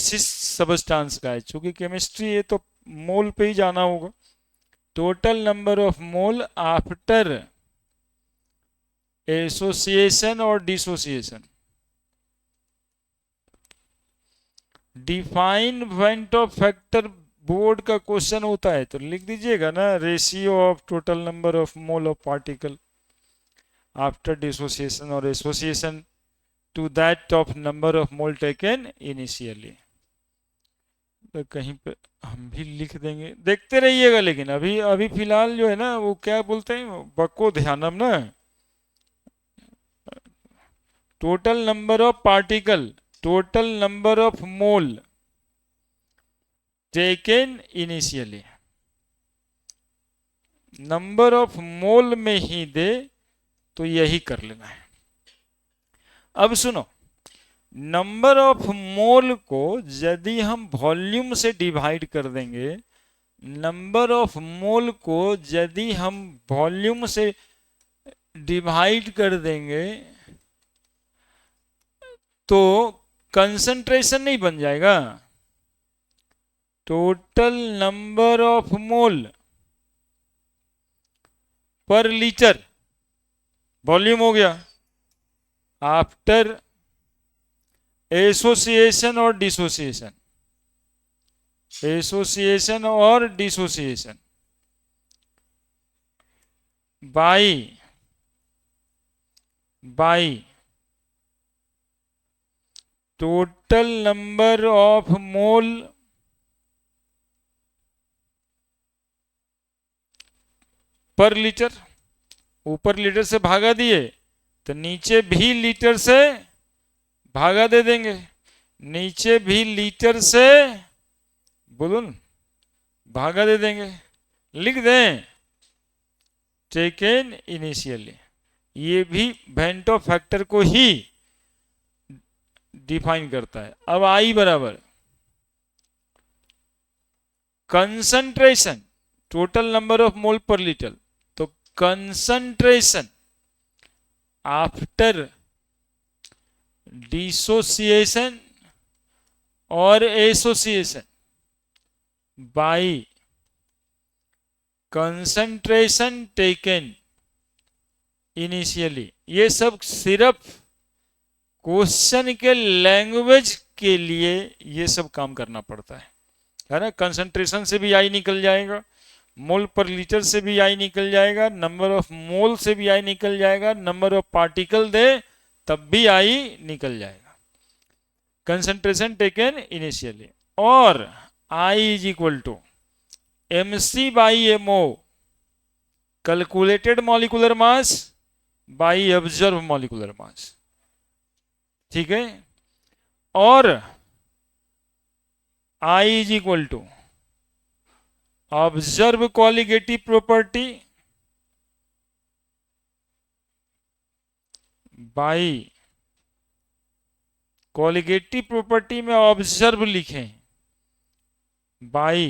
सबस्टांस का है। चूंकि केमिस्ट्री है तो मोल पे ही जाना होगा। Total number of mole after association और dissociation. Define van't Hoff factor board का क्वेश्चन होता है तो लिख दीजिएगा ना, ratio of total number of mole of particle after dissociation और association to that of number of mole taken initially. तो कहीं पे हम भी लिख देंगे, देखते रहिएगा। लेकिन अभी अभी फिलहाल जो है ना, वो क्या बोलते हैं, बको ध्यानम ना, total number of particle total number of mole taken initially. Number of मोल में ही दे तो यही कर लेना है। अब सुनो, नंबर ऑफ मोल को यदि हम वॉल्यूम से डिवाइड कर देंगे, नंबर ऑफ मोल को यदि हम वॉल्यूम से डिवाइड कर देंगे तो कंसंट्रेशन नहीं बन जाएगा। टोटल नंबर ऑफ मोल पर लीटर वॉल्यूम हो गया आफ्टर एसोसिएशन और डिसोसिएशन, एसोसिएशन और dissociation by total number of मोल पर लीटर। ऊपर लीटर से भागा दिए तो नीचे भी लीटर से भागा दे देंगे, नीचे भी लीटर से, बोलो ना, भागा दे देंगे, लिख दें टेकन इनिशियली। ये भी वेंटो फैक्टर को ही डिफाइन करता है। अब आई बराबर कंसंट्रेशन टोटल नंबर ऑफ मोल पर litre, concentration after dissociation or association by concentration taken initially। ये सब सिर्फ क्वेश्चन के लैंग्वेज के लिए ये सब काम करना पड़ता है ना। कंसंट्रेशन से भी आई निकल जाएगा, मोल पर लीटर से भी आई निकल जाएगा, नंबर ऑफ मोल से भी आई निकल जाएगा, नंबर ऑफ पार्टिकल दे तब भी आई निकल जाएगा। Concentration taken initially. और i is equal to mc by mo, calculated molecular mass by observe molecular mass. ठीक है। और I is equal to observe colligative property by colligative property में observe लिखें बाई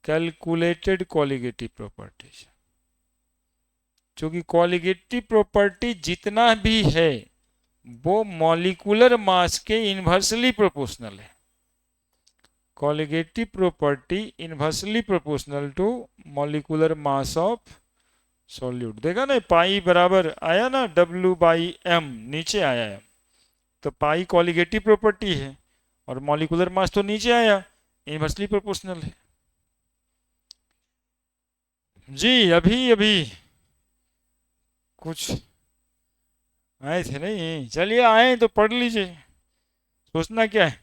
कैलकुलेटेड कॉलिगेटिव प्रॉपर्टीज। क्योंकि colligative property जितना भी है वो मॉलिक्यूलर मास के इनवर्सली प्रोपोर्शनल है। Colligative property inversely proportional to molecular mass of solute. देखा ना, पाई बराबर आया ना W/m, नीचे आया है, तो पाई कॉलिगेटिव प्रॉपर्टी है और मॉलिक्यूलर मास तो नीचे आया, इनवर्सली प्रोपोर्शनल है। जी अभी अभी कुछ आए थे नहीं, चलिए आए तो पढ़ लीजिए। सोचना क्या है,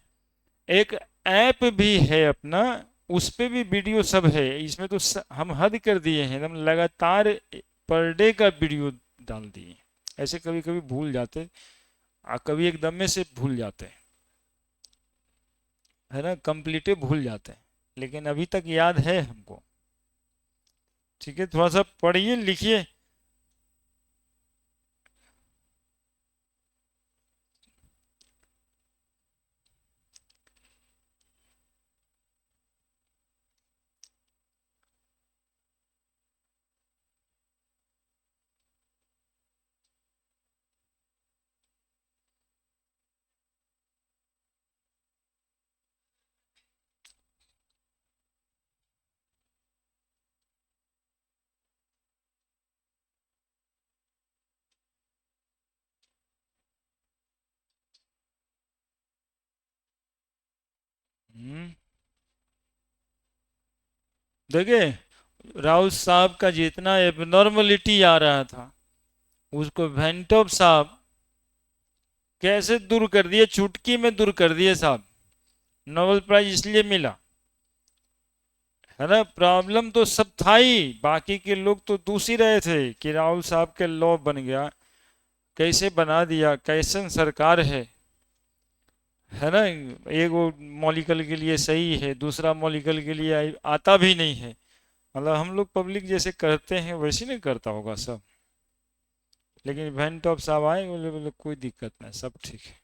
एक ऐप भी है अपना, उस पे भी वीडियो सब है। इसमें तो हम हद कर दिए हैं, एकदम लगातार पर डे का वीडियो डाल दिए। ऐसे कभी कभी भूल जाते, कभी एकदम में से भूल जाते हैं, है ना, कंप्लीट भूल जाते हैं, लेकिन अभी तक याद है हमको। ठीक है, थोड़ा सा पढ़िए लिखिए। देखिए राउत साहब का जितना एबनॉर्मलिटी आ रहा था उसको वेंटॉप साहब कैसे दूर कर दिए, चुटकी में दूर कर दिए साहब। नोबेल प्राइज इसलिए मिला, है ना। प्रॉब्लम तो सब था ही, बाकी के लोग तो दूस ही रहे थे कि राहुल साहब के लॉ बन गया, कैसे बना दिया, कैसन सरकार है ना। एक वो मॉलिक्यूल के लिए सही है, दूसरा मॉलिक्यूल के लिए आता भी नहीं है। मतलब हम लोग पब्लिक जैसे करते हैं वैसे नहीं करता होगा सब। लेकिन वैन टॉप साहब आए, बोले बोले कोई दिक्कत नहीं, सब ठीक है।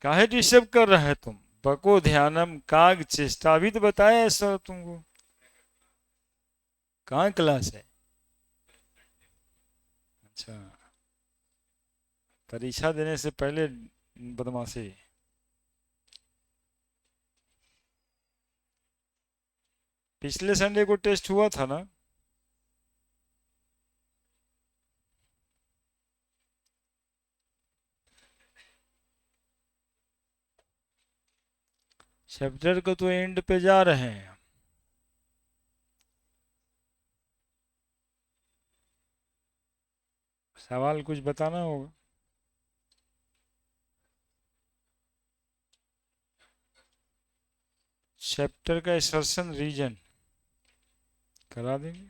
काहे डिस्टर्ब कर रहा है तुम, बको ध्यानम काग चेष्टा, भी तो बताया सर तुमको। कहाँ क्लास है? अच्छा, परीक्षा देने से पहले बदमाशी। पिछले संडे को टेस्ट हुआ था ना? चैप्टर को तो एंड पे जा रहे हैं। सवाल कुछ बताना होगा। चैप्टर का असर्शन रीजन करा देंगे।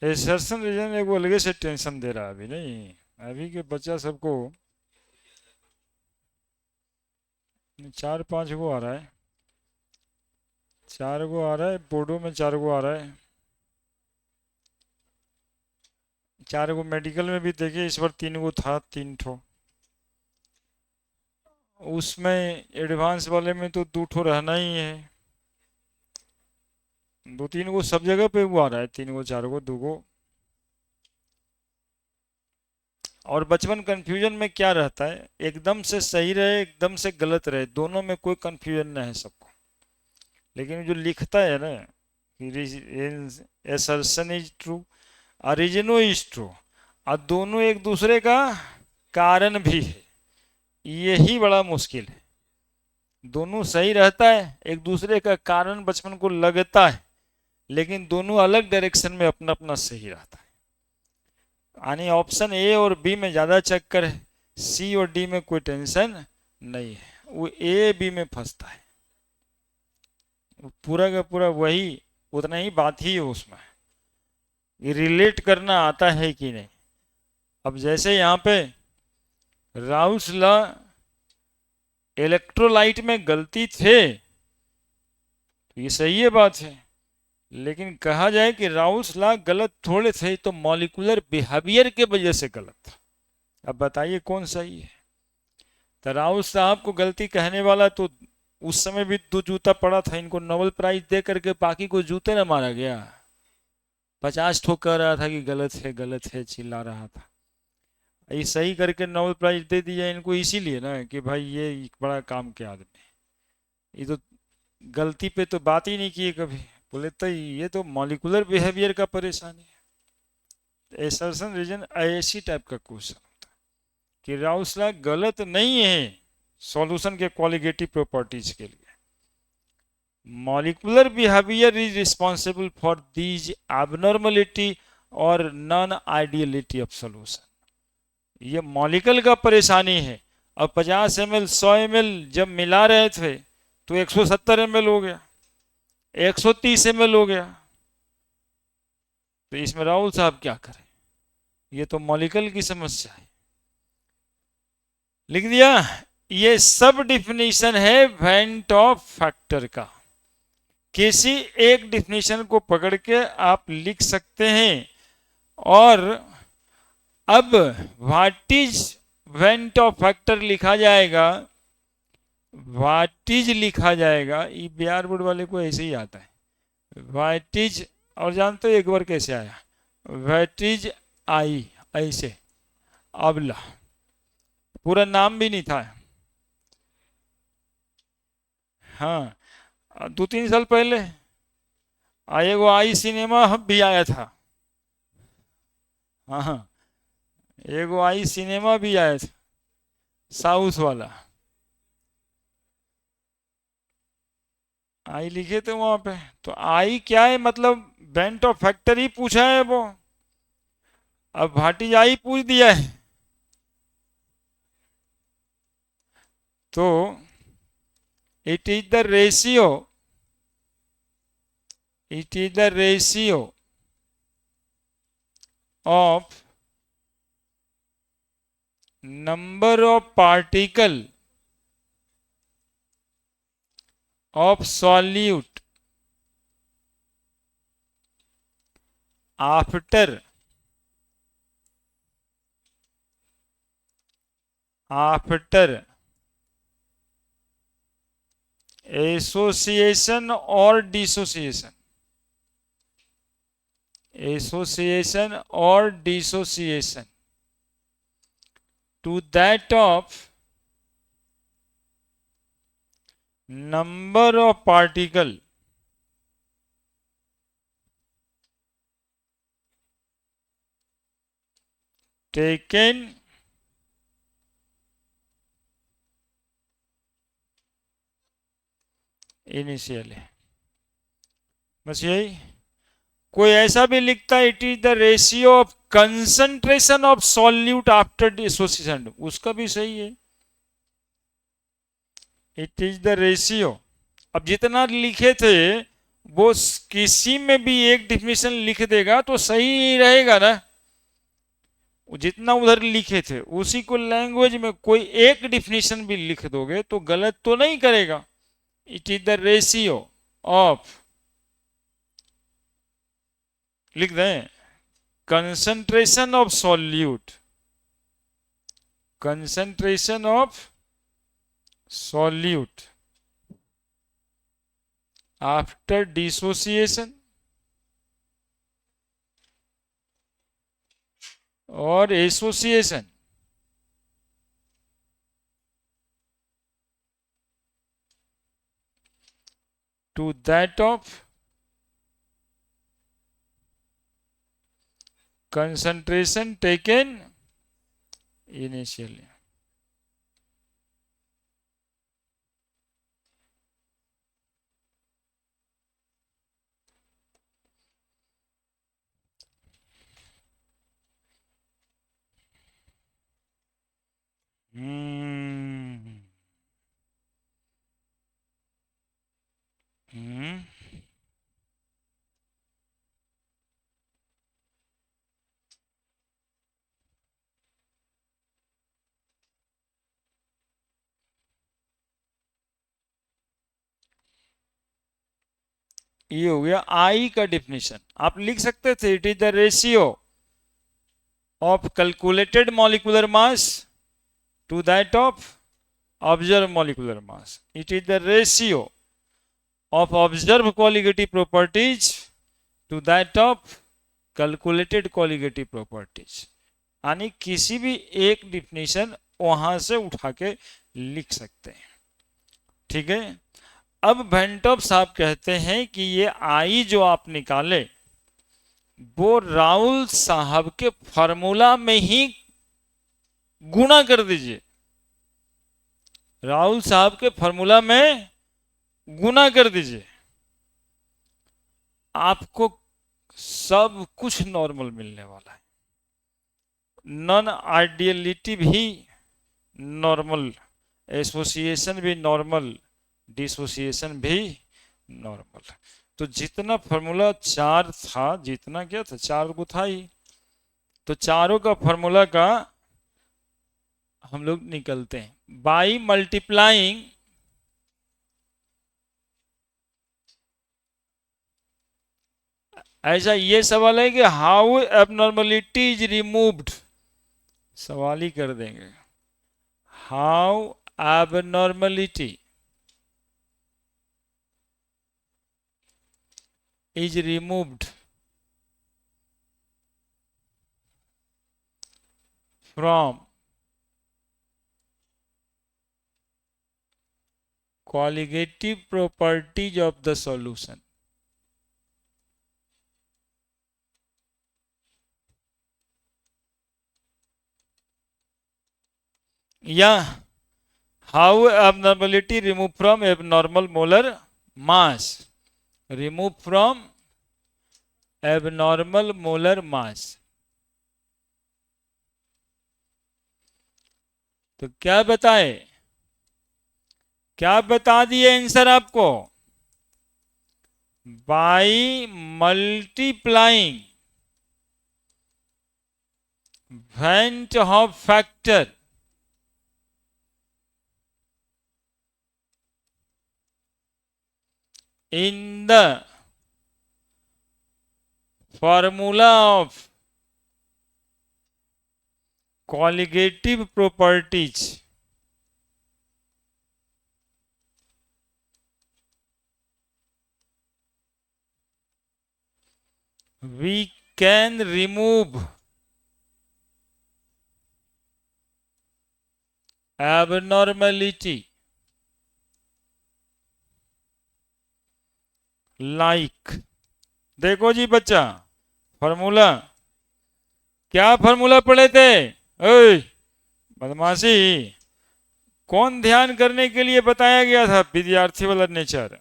एसर्शन रीजन एक वो अलग से टेंशन दे रहा है अभी, नहीं अभी के बच्चा सबको 4-5 को आ रहा है, 4 को आ रहा है बोर्डो में, 4 को आ रहा है, 4 को मेडिकल में भी देखे इस बार 3 को था, 3 ठो उसमें, एडवांस वाले में तो 2 ठो रहना ही है, 2-3 को सब जगह पे वो आ रहा है, 3 को 4 को 2 को। और बचपन कंफ्यूजन में क्या रहता है, एकदम से सही रहे एकदम से गलत रहे, दोनों में कोई कंफ्यूजन ना है सबको, लेकिन जो लिखता है ना assertion is true, origin is true, और दोनों एक दूसरे का कारण भी है, यही बड़ा मुश्किल है। दोनों सही रहता है, एक दूसरे का कारण बचपन को लगता है, लेकिन दोनों अलग डायरेक्शन में अपना अपना सही रहता है। यानी ऑप्शन ए और बी में ज़्यादा चक्कर है, सी और डी में कोई टेंशन नहीं है, वो ए बी में फंसता है, पूरा का पूरा वही उतना ही बात ही है उसमें, ये रिलेट करना आता है कि नहीं। अब जैसे यहाँ पे राउल्स लॉ इलेक्ट्रोलाइट में गलती थे, तो ये सही है बात है, लेकिन कहा जाए कि राउल्स लॉ गलत थोड़े थे, तो मॉलिक्यूलर बिहेवियर के वजह से गलत था। अब बताइए कौन सही है। तो राउल्स साहब को गलती कहने वाला तो उस समय भी 2 जूता पड़ा था, इनको नोबेल प्राइज दे करके बाकी को जूते न मारा गया, 50 ठोक कह रहा था कि गलत है चिल्ला रहा था, ये सही करके नोबेल प्राइज दे दिया इनको, इसीलिए ना कि भाई ये बड़ा काम के आदमी, ये तो गलती पे तो बात ही नहीं की कभी, बोले तो ये तो मॉलिक्यूलर बिहेवियर का परेशानी है। एसर्शन रीजन ऐसी टाइप का क्वेश्चन होता है कि राउल्स लॉ गलत नहीं है सॉल्यूशन के क्वालिटेटिव प्रॉपर्टीज के लिए, molecular behaviour is responsible for these abnormality और नॉन आइडियलिटी ऑफ सॉल्यूशन, ये मॉलिक्यूल का परेशानी है। अब 50 ml 100 ml जब मिला रहे थे तो 170 ml हो गया, 130 ml हो गया, तो इसमें राहुल साहब क्या करें, ये तो मॉलिक्यूल की समस्या है। लिख दिया, ये सब डिफिनीशन है वेंट ऑफ फैक्टर का, किसी एक डिफिनीशन को पकड़ के आप लिख सकते हैं। और अब what is went of factor लिखा जाएगा, व्हाट इज लिखा जाएगा, ये बिहार बोर्ड वाले को ऐसे ही आता है, व्हाट इज, और जानते हो एक बार कैसे आया, व्हाट इज आई, ऐसे अबला, पूरा नाम भी नहीं था। हाँ 2-3 साल पहले एगो आई सिनेमा भी आया था, हाँ एगो आई सिनेमा भी आया था साउथ वाला, आई लिखे थे वहां पे, तो आई क्या है मतलब बेंट ऑफ फैक्टर ही पूछा है वो, अब भाटी आई पूछ दिया है, तो it is the ratio, it is the ratio of number of particle of solute after association or dissociation, association or dissociation to that of number of particle taken initially, बस यही। कोई ऐसा भी लिखता है it is the ratio of concentration of solute after dissociation, उसका भी सही है, इट इज द रेशियो। अब जितना लिखे थे वो किसी में भी एक डिफिनेशन लिख देगा तो सही रहेगा ना। जितना उधर लिखे थे उसी को लैंग्वेज में कोई एक डिफिनेशन भी लिख दोगे तो गलत तो नहीं करेगा। It is the ratio of, लिख दें, concentration of solute, concentration of solute after dissociation और association to that of concentration taken initially. Hmm hmm ये हो गया आई का डिफिनेशन। आप लिख सकते थे it is the ratio of calculated molecular mass to that of observe molecular mass. It is the ratio of observe colligative properties to that of calculated colligative properties. यानी किसी भी एक डिफिनेशन वहां से उठा के लिख सकते हैं। ठीक है। अब वेंटॉप साहब कहते हैं कि ये आई जो आप निकाले वो राहुल साहब के फॉर्मूला में ही गुणा कर दीजिए, राहुल साहब के फॉर्मूला में गुणा कर दीजिए, आपको सब कुछ नॉर्मल मिलने वाला है। नॉन आइडियलिटी भी नॉर्मल, एसोसिएशन भी नॉर्मल, डिसोसिएशन भी नॉर्मल। तो जितना फॉर्मूला चार था, जितना क्या था, चार को था ही, तो चारों का फॉर्मूला का हम लोग निकलते हैं बाई मल्टीप्लाइंग ऐसा। ये सवाल है कि हाउ एबनॉर्मलिटी इज रिमूव्ड, सवाल ही कर देंगे how abnormality is removed from colligative properties of the solution। या how abnormality remove from abnormal molar mass, remove from abnormal molar mass। तो क्या बताए, क्या बता दिए आंसर आपको, by multiplying went half factor in the formula of colligative properties we can remove abnormality like। देखो जी बच्चा, फॉर्मूला क्या, फॉर्मूला पढ़े थे, ओए बदमाशी, कौन ध्यान करने के लिए बताया गया था, विद्यार्थी वाला नेचर।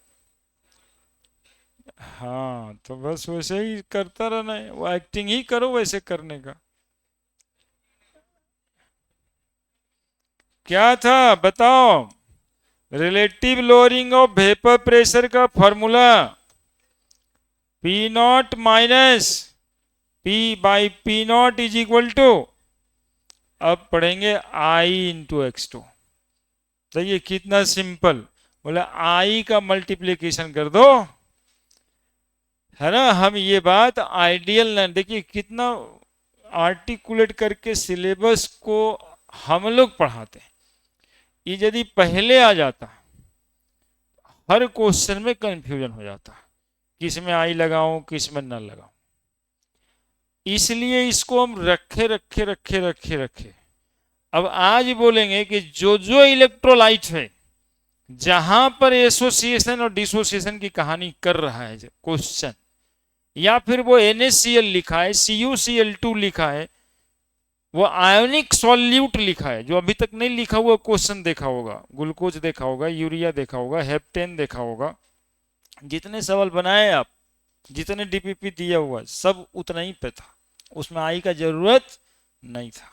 हाँ तो बस वैसे ही करता रहना है, वो एक्टिंग ही करो वैसे करने का। क्या था बताओ, relative lowering of vapour pressure का formula P naught minus P by P naught is equal to, अब पढ़ेंगे आई इंटू एक्स टू। देखिए कितना सिंपल, बोले आई का मल्टीप्लीकेशन कर दो, है ना। हम ये बात आइडियल ना, देखिए कितना आर्टिकुलेट करके सिलेबस को हम लोग पढ़ाते हैं। ये यदि पहले आ जाता, हर क्वेश्चन में कंफ्यूजन हो जाता, किस में आई लगाऊं किस में न लगाऊं। इसलिए इसको हम रखे रखे रखे रखे रखे। अब आज बोलेंगे कि जो जो इलेक्ट्रोलाइट है, जहां पर एसोसिएशन और डिसोसिएशन की कहानी कर रहा है क्वेश्चन, या फिर वो NaCl लिखा है, CuCl2 लिखा है, वो आयोनिक सॉल्यूट लिखा है, जो अभी तक नहीं लिखा हुआ क्वेश्चन देखा होगा, ग्लूकोज देखा होगा, यूरिया देखा होगा, हेप्टेन देखा होगा, जितने सवाल बनाए आप, जितने डीपीपी दिया हुआ सब उतना ही पे था, उसमें आई का जरूरत नहीं था।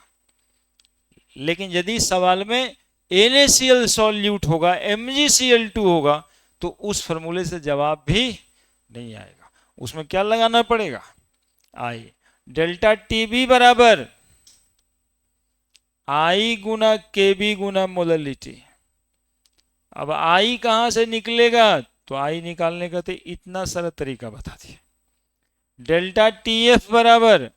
लेकिन यदि सवाल में NaCl सॉल्यूट होगा, MgCl2 होगा, तो उस फॉर्मूले से जवाब भी नहीं आएगा। उसमें क्या लगाना पड़ेगा, आई। डेल्टा टीबी बराबर आई गुना केबी गुना मोललिटी। अब आई कहां से निकलेगा, तो आई निकालने का तो इतना सारा तरीका बता दिया। डेल्टा टीएफ बराबर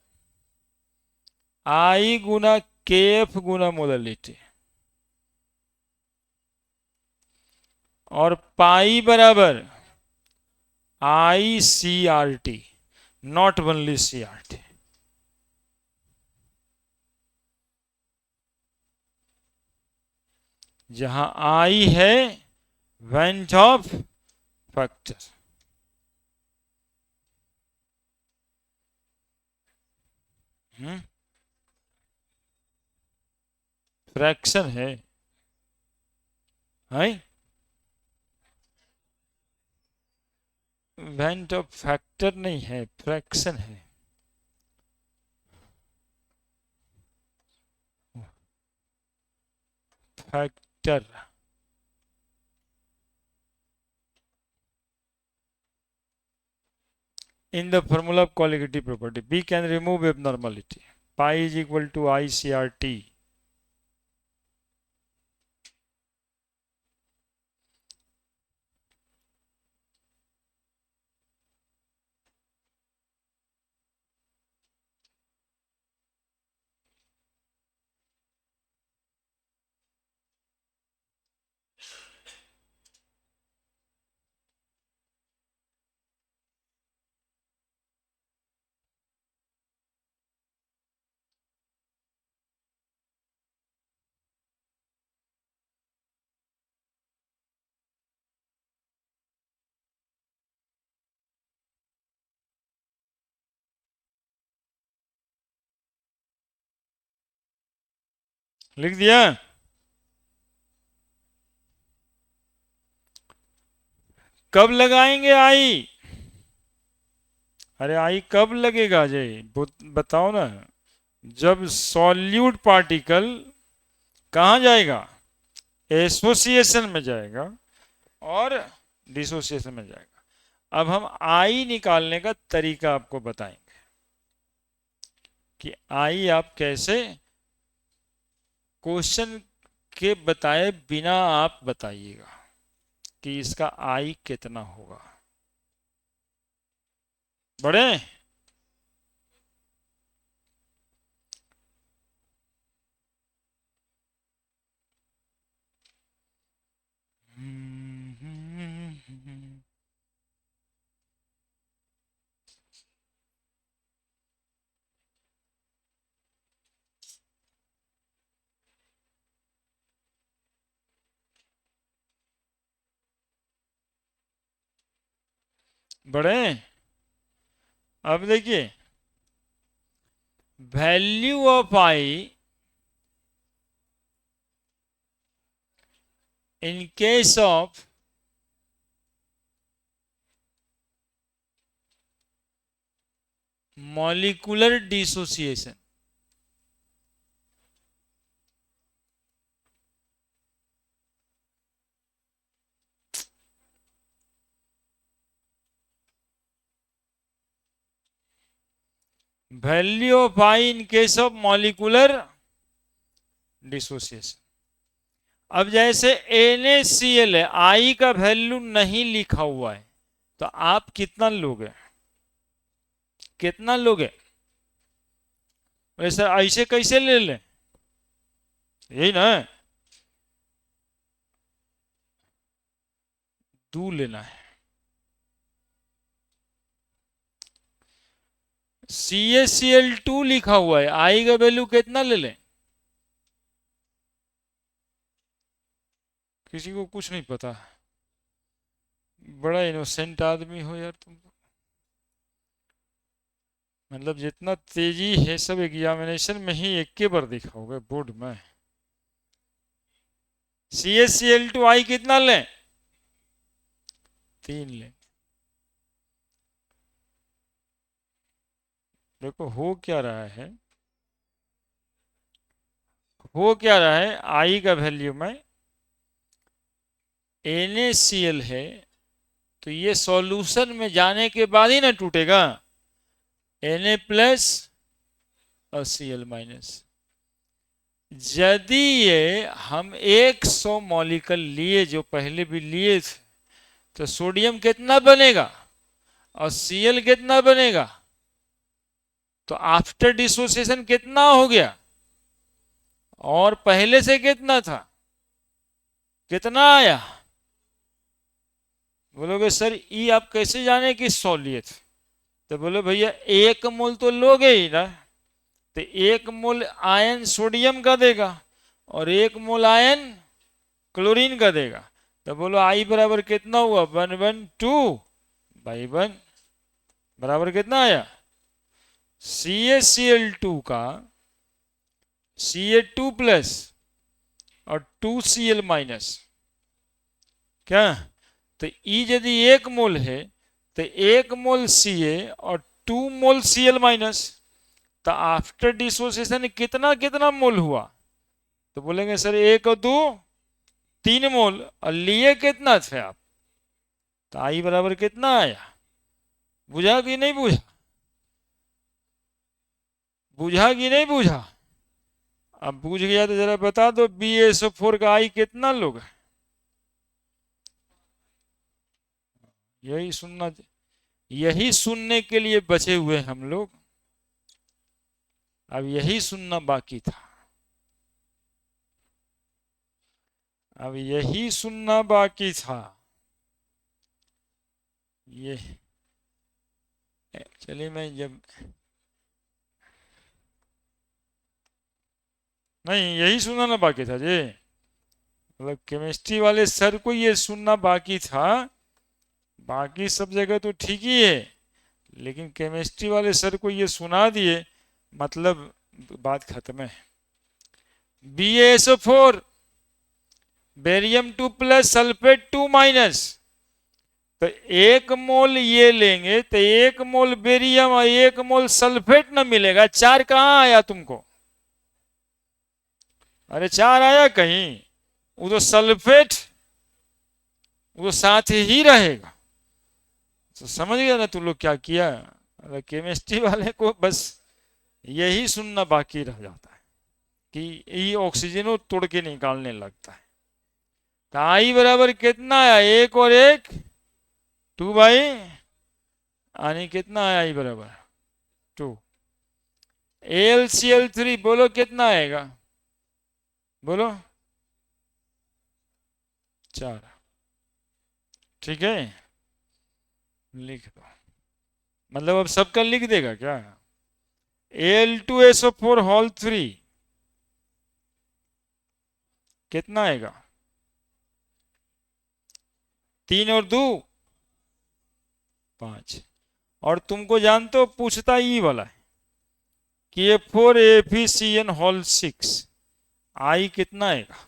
आई गुना केएफ गुना मोललिटी, और पाई बराबर ICRT, नॉट ओनली CRT। जहां आई है वेंट ऑफ फैक्टर, फ्रैक्शन है वेंट ऑफ फैक्टर नहीं है, फ्रैक्शन है। Factor in the formula of colligative property, B can remove abnormality. Pi is equal to ICRT. लिख दिया। कब लगाएंगे आई, अरे आई कब लगेगा जय, बताओ ना। जब सॉल्यूट पार्टिकल कहां जाएगा, एसोसिएशन में जाएगा और डिसोसिएशन में जाएगा। अब हम आई निकालने का तरीका आपको बताएंगे कि आई आप कैसे, क्वेश्चन के बताए बिना आप बताइएगा कि इसका आई कितना होगा। बड़े बड़े अब देखिए, value of I in case of molecular dissociation, value of I in case of molecular dissociation. अब जैसे NaCl है, आई का वैल्यू नहीं लिखा हुआ है, तो आप कितना लोगे, कितना लोगे? सर ऐसे कैसे ले लें, यही ना, 2 लेना है। CaCl2 लिखा हुआ है, आई का वैल्यू कितना ले लें? किसी को कुछ नहीं पता, बड़ा इनोसेंट आदमी हो यार तुम। मतलब जितना तेजी है सब एग्जामिनेशन में ही एक के बार देखा होगा बोर्ड में। CaCl2 आई कितना लें? 3 लें। देखो हो क्या रहा है, हो क्या रहा है, आई का वैल्यू में NaCl है, तो ये सॉल्यूशन में जाने के बाद ही ना टूटेगा, Na प्लस और Cl माइनस। यदि ये हम 100 मॉलिक्यूल लिए, जो पहले भी लिए थे, तो सोडियम कितना बनेगा और Cl कितना बनेगा, तो आफ्टर डिसोसिएशन कितना हो गया, और पहले से कितना था, कितना आया? बोलोगे सर ई आप कैसे जाने कि 100 लिए थे? तो बोलो भैया 1 मोल तो लोगे ही ना, तो 1 मोल आयन सोडियम का देगा और 1 मोल आयन क्लोरीन का देगा। तो बोलो आई बराबर कितना हुआ, 112/1 बराबर कितना आया? CaCl2 का Ca2 प्लस और 2Cl माइनस, क्या? तो ई यदि 1 मोल है तो 1 मोल Ca और 2 मोल Cl माइनस, तो आफ्टर डिसोसिएशन कितना कितना मोल हुआ? तो बोलेंगे सर 1 और 2 3 मोल, और लिए कितना थे आप? तो आई बराबर कितना आया? बुझा कि नहीं बुझा, बुझा कि नहीं बुझा? अब बुझ गया तो जरा बता दो BaSO4 का आई कितना लोग? यही सुनना, यही सुनने के लिए बचे हुए हम लोग, अब यही सुनना बाकी था, अब यही सुनना बाकी था। ये चलिए, मैं जब नहीं, यही सुनना बाकी था जी, मतलब केमिस्ट्री वाले सर को ये सुनना बाकी था, बाकी सब जगह तो ठीक ही है, लेकिन केमिस्ट्री वाले सर को ये सुना दिए, मतलब बात खत्म है। BaSO4 barium 2 plus sulphate 2 minus, तो 1 मोल ये लेंगे तो 1 मोल बेरियम और 1 मोल सल्फेट ना मिलेगा, 4 कहाँ आया तुमको? अरे 4 आया कहीं? वो तो सल्फेट वो साथ ही रहेगा। तो समझ गया ना तुम लोग क्या किया? अरे केमिस्ट्री वाले को बस यही सुनना बाकी रह जाता है कि ये ऑक्सीजन तोड़ के निकालने लगता है। तो आई बराबर कितना आया, 1 और 1 2 बाई, यानी कितना आया आई बराबर 2। AlCl3 बोलो कितना आएगा, बोलो 4। ठीक है, लिख दो, मतलब अब सबका लिख देगा क्या? Al2SO4 होल 3 कितना आएगा? 3 और 2 5। और तुमको जानते हो पूछता ई वाला है कि A4FeCN होल 6 आई कितना आएगा?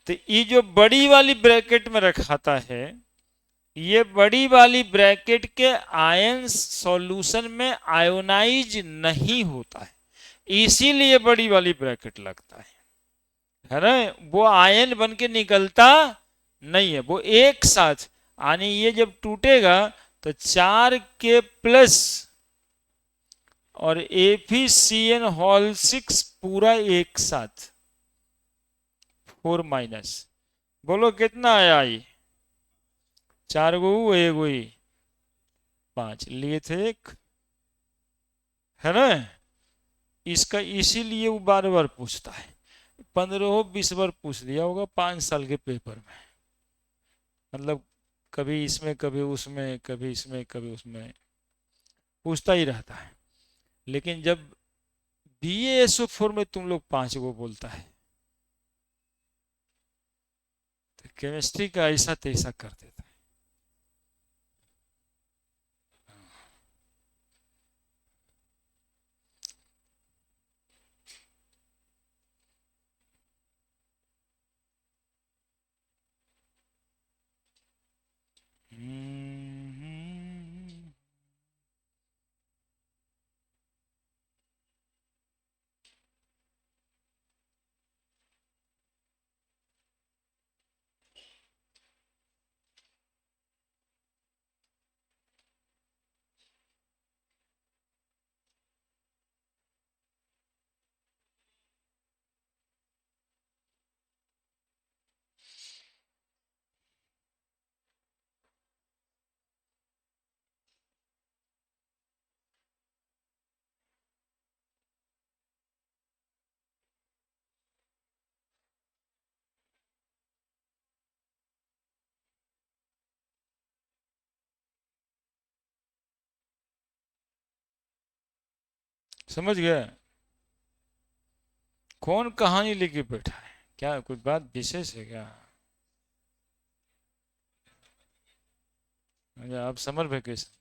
तो ये जो बड़ी वाली ब्रैकेट में रखाता है, ये बड़ी वाली ब्रैकेट के आयन सॉल्यूशन में आयोनाइज नहीं होता है, इसीलिए बड़ी वाली ब्रैकेट लगता है ना, वो आयन बन के निकलता नहीं है, वो एक साथ यानी ये जब टूटेगा तो 4 के प्लस और एफिसियन होल 6 पूरा एक साथ 4 माइनस, बोलो कितना आया ये? 4 गो एक हुई 5 लिए थे एक, है ना? इसका इसीलिए वो बार बार पूछता है, 15-20 बार पूछ दिया होगा 5 साल के पेपर में, मतलब कभी इसमें कभी उसमें कभी इसमें कभी उसमें पूछता ही रहता है। लेकिन जब BASO4 में तुम लोग 5 गो बोलता है तो केमिस्ट्री का ऐसा तैसा कर देता है। समझ गया? कौन कहानी लेके बैठा है? क्या कोई बात विशेष है क्या? अच्छा, आप समर वेकेशन,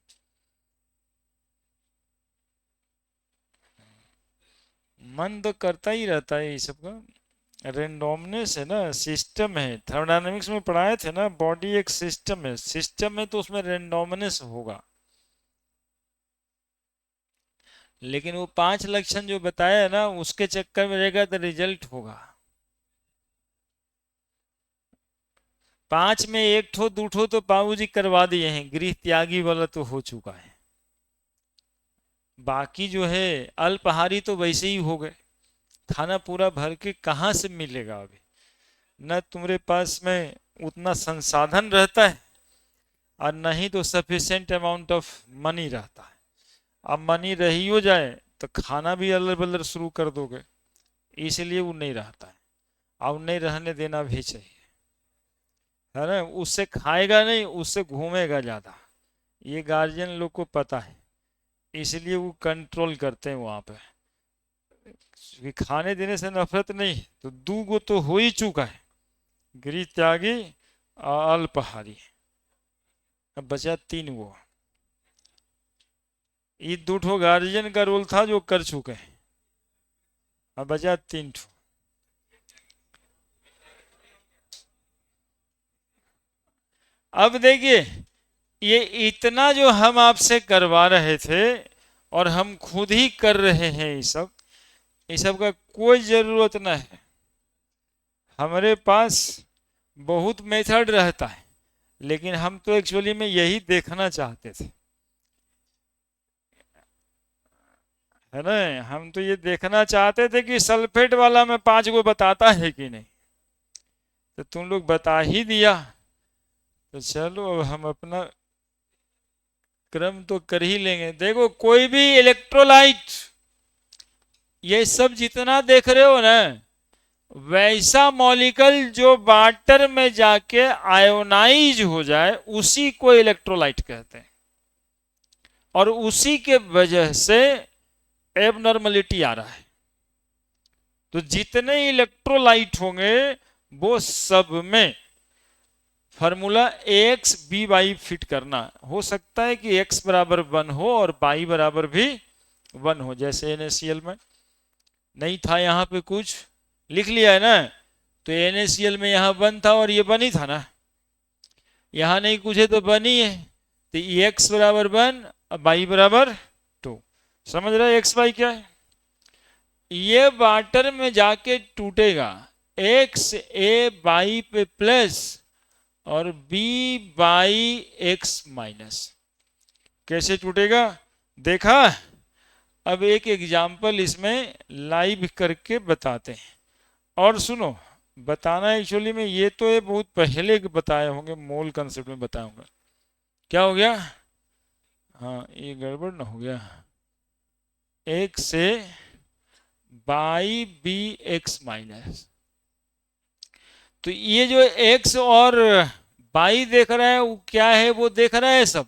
मन तो करता ही रहता है ये सब का। रेंडोमनेस है ना, सिस्टम है, थर्मोडायनेमिक्स में पढ़ाए थे ना, बॉडी एक सिस्टम है, सिस्टम है तो उसमें रेंडोमनेस होगा। लेकिन वो 5 लक्षण जो बताया है ना, उसके चक्कर में रहेगा तो रिजल्ट होगा। 5 में एक ठो दो ठो तो बाबूजी करवा दिए हैं, गृह त्यागी वाला तो हो चुका है। बाकी जो है अल्पाहारी तो वैसे ही हो गए, खाना पूरा भर के कहाँ से मिलेगा अभी? न तुम्हारे पास में उतना संसाधन रहता है और नहीं तो सफिशिएंट अमाउंट ऑफ मनी रहता है। अब मनी रही हो जाए तो खाना भी अल्लर बल्लर शुरू कर दोगे, इसलिए वो नहीं रहता है। अब नहीं रहने देना भी चाहिए, है ना? उससे खाएगा नहीं, उससे घूमेगा ज्यादा, ये गार्जियन लोग को पता है, इसलिए वो कंट्रोल करते हैं वहां पे। क्योंकि खाने देने से नफरत नहीं, तो 2 गो तो हो ही चुका है, गृह त्यागी और अल्पाहारी। अब बचा 3 गो। ये 2 ठो गार्जियन का रोल था जो कर चुके हैं, अब बचा 3 ठो। अब देखिए, ये इतना जो हम आपसे करवा रहे थे और हम खुद ही कर रहे हैं, ये सब का कोई जरूरत न है। हमारे पास बहुत मेथड रहता है, लेकिन हम तो एक्चुअली में यही देखना चाहते थे, है ना? हम तो ये देखना चाहते थे कि सल्फेट वाला में 5 गो बताता है कि नहीं, तो तुम लोग बता ही दिया, तो चलो अब हम अपना क्रम तो कर ही लेंगे। देखो, कोई भी इलेक्ट्रोलाइट, ये सब जितना देख रहे हो ना, वैसा मॉलिक्यूल जो वाटर में जाके आयोनाइज हो जाए उसी को इलेक्ट्रोलाइट कहते हैं, और उसी के वजह से एबनॉर्मलिटी आ रहा है। तो जितने इलेक्ट्रोलाइट होंगे वो सब में formula x b y fit करना। हो सकता है कि x बराबर 1 हो और y बराबर भी 1 हो, जैसे NaCl में नहीं था, यहाँ पे कुछ लिख लिया है ना, तो NaCl में यहाँ 1 था और ये 1 ही था ना, यहाँ नहीं कुछ है तो 1 ही है, तो x बराबर 1 और y बराबर 2। समझ रहे एक्स वाई क्या है? ये वाटर में जाके टूटेगा, एक्स ए वाई पे प्लस और बी बाई एक्स माइनस। कैसे टूटेगा देखा। अब एक एग्जाम्पल इसमें लाइव करके बताते हैं। और सुनो, बताना एक्चुअली में ये तो ये बहुत पहले के बताए होंगे, मोल कंसेप्ट में बताऊंगा। क्या हो गया, हाँ ये गड़बड़ ना हो गया, एक से बाई बी एक्स माइनस। तो ये जो एक्स और बाई देख रहा है वो क्या है, वो देख रहा है सब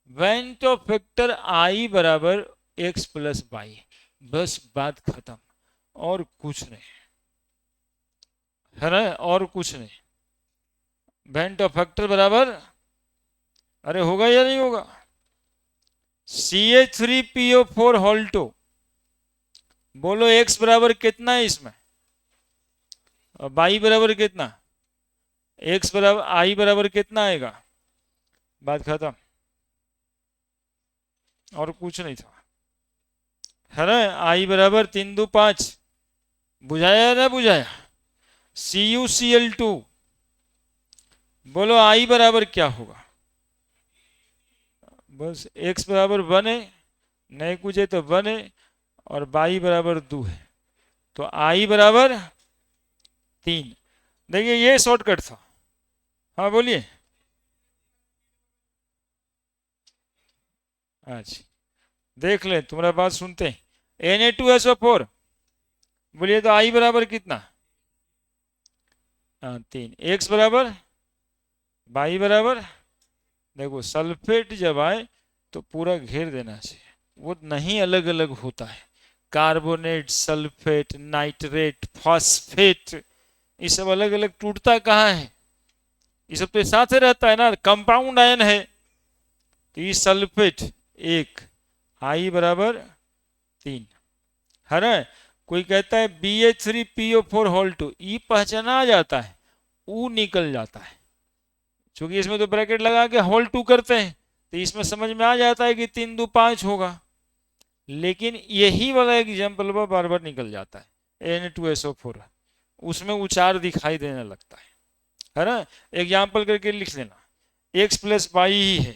वेंट ऑफ फैक्टर आई बराबर एक्स प्लस बाई, बस बात खत्म, और कुछ नहीं है ना, और कुछ नहीं। वेंट ऑफ फैक्टर बराबर, अरे होगा या नहीं होगा, CH3PO4 होल्टो। बोलो एक्स बराबर कितना है इसमें, और बाई बराबर कितना, एक्स बराबर आई बराबर कितना आएगा, बात खत्म, और कुछ नहीं था, है ना। आई बराबर 3 2 5, बुझाया ना बुझाया। CuCl2, बोलो आई बराबर क्या होगा, बस एक्स बराबर 1 है, नहीं कुछ है तो 1 है, और बाई बराबर 2 है, तो आई बराबर 3। देखिए ये शॉर्टकट था। हाँ बोलिए। अच्छा देख ले, तुम्हारा बात सुनते हैं। Na2SO4, बोलिए तो आई बराबर कितना, हाँ 3, एक्स बराबर बाई बराबर, देखो सल्फेट जब आए तो पूरा घेर देना चाहिए, वो नहीं अलग अलग होता है। कार्बोनेट, सल्फेट, नाइट्रेट, फॉस्फेट, ये सब अलग अलग टूटता कहाँ है, ये सब तो साथ ही रहता है ना, कंपाउंड आयन है। तो ये सल्फेट एक, आई बराबर 3, है ना। कोई कहता है BH3PO4 होल 2, ई पहचाना आ जाता है, ऊ निकल जाता है, क्योंकि इसमें तो ब्रैकेट लगा के होल 2 करते हैं, तो इसमें समझ में आ जाता है कि 3 2 5 होगा। लेकिन यही वाला एग्जाम्पल बार बार निकल जाता है, Na2SO4, उसमें उचार दिखाई देने लगता है ना। एग्जाम्पल करके लिख लेना, एक्स प्लस बाई ही है।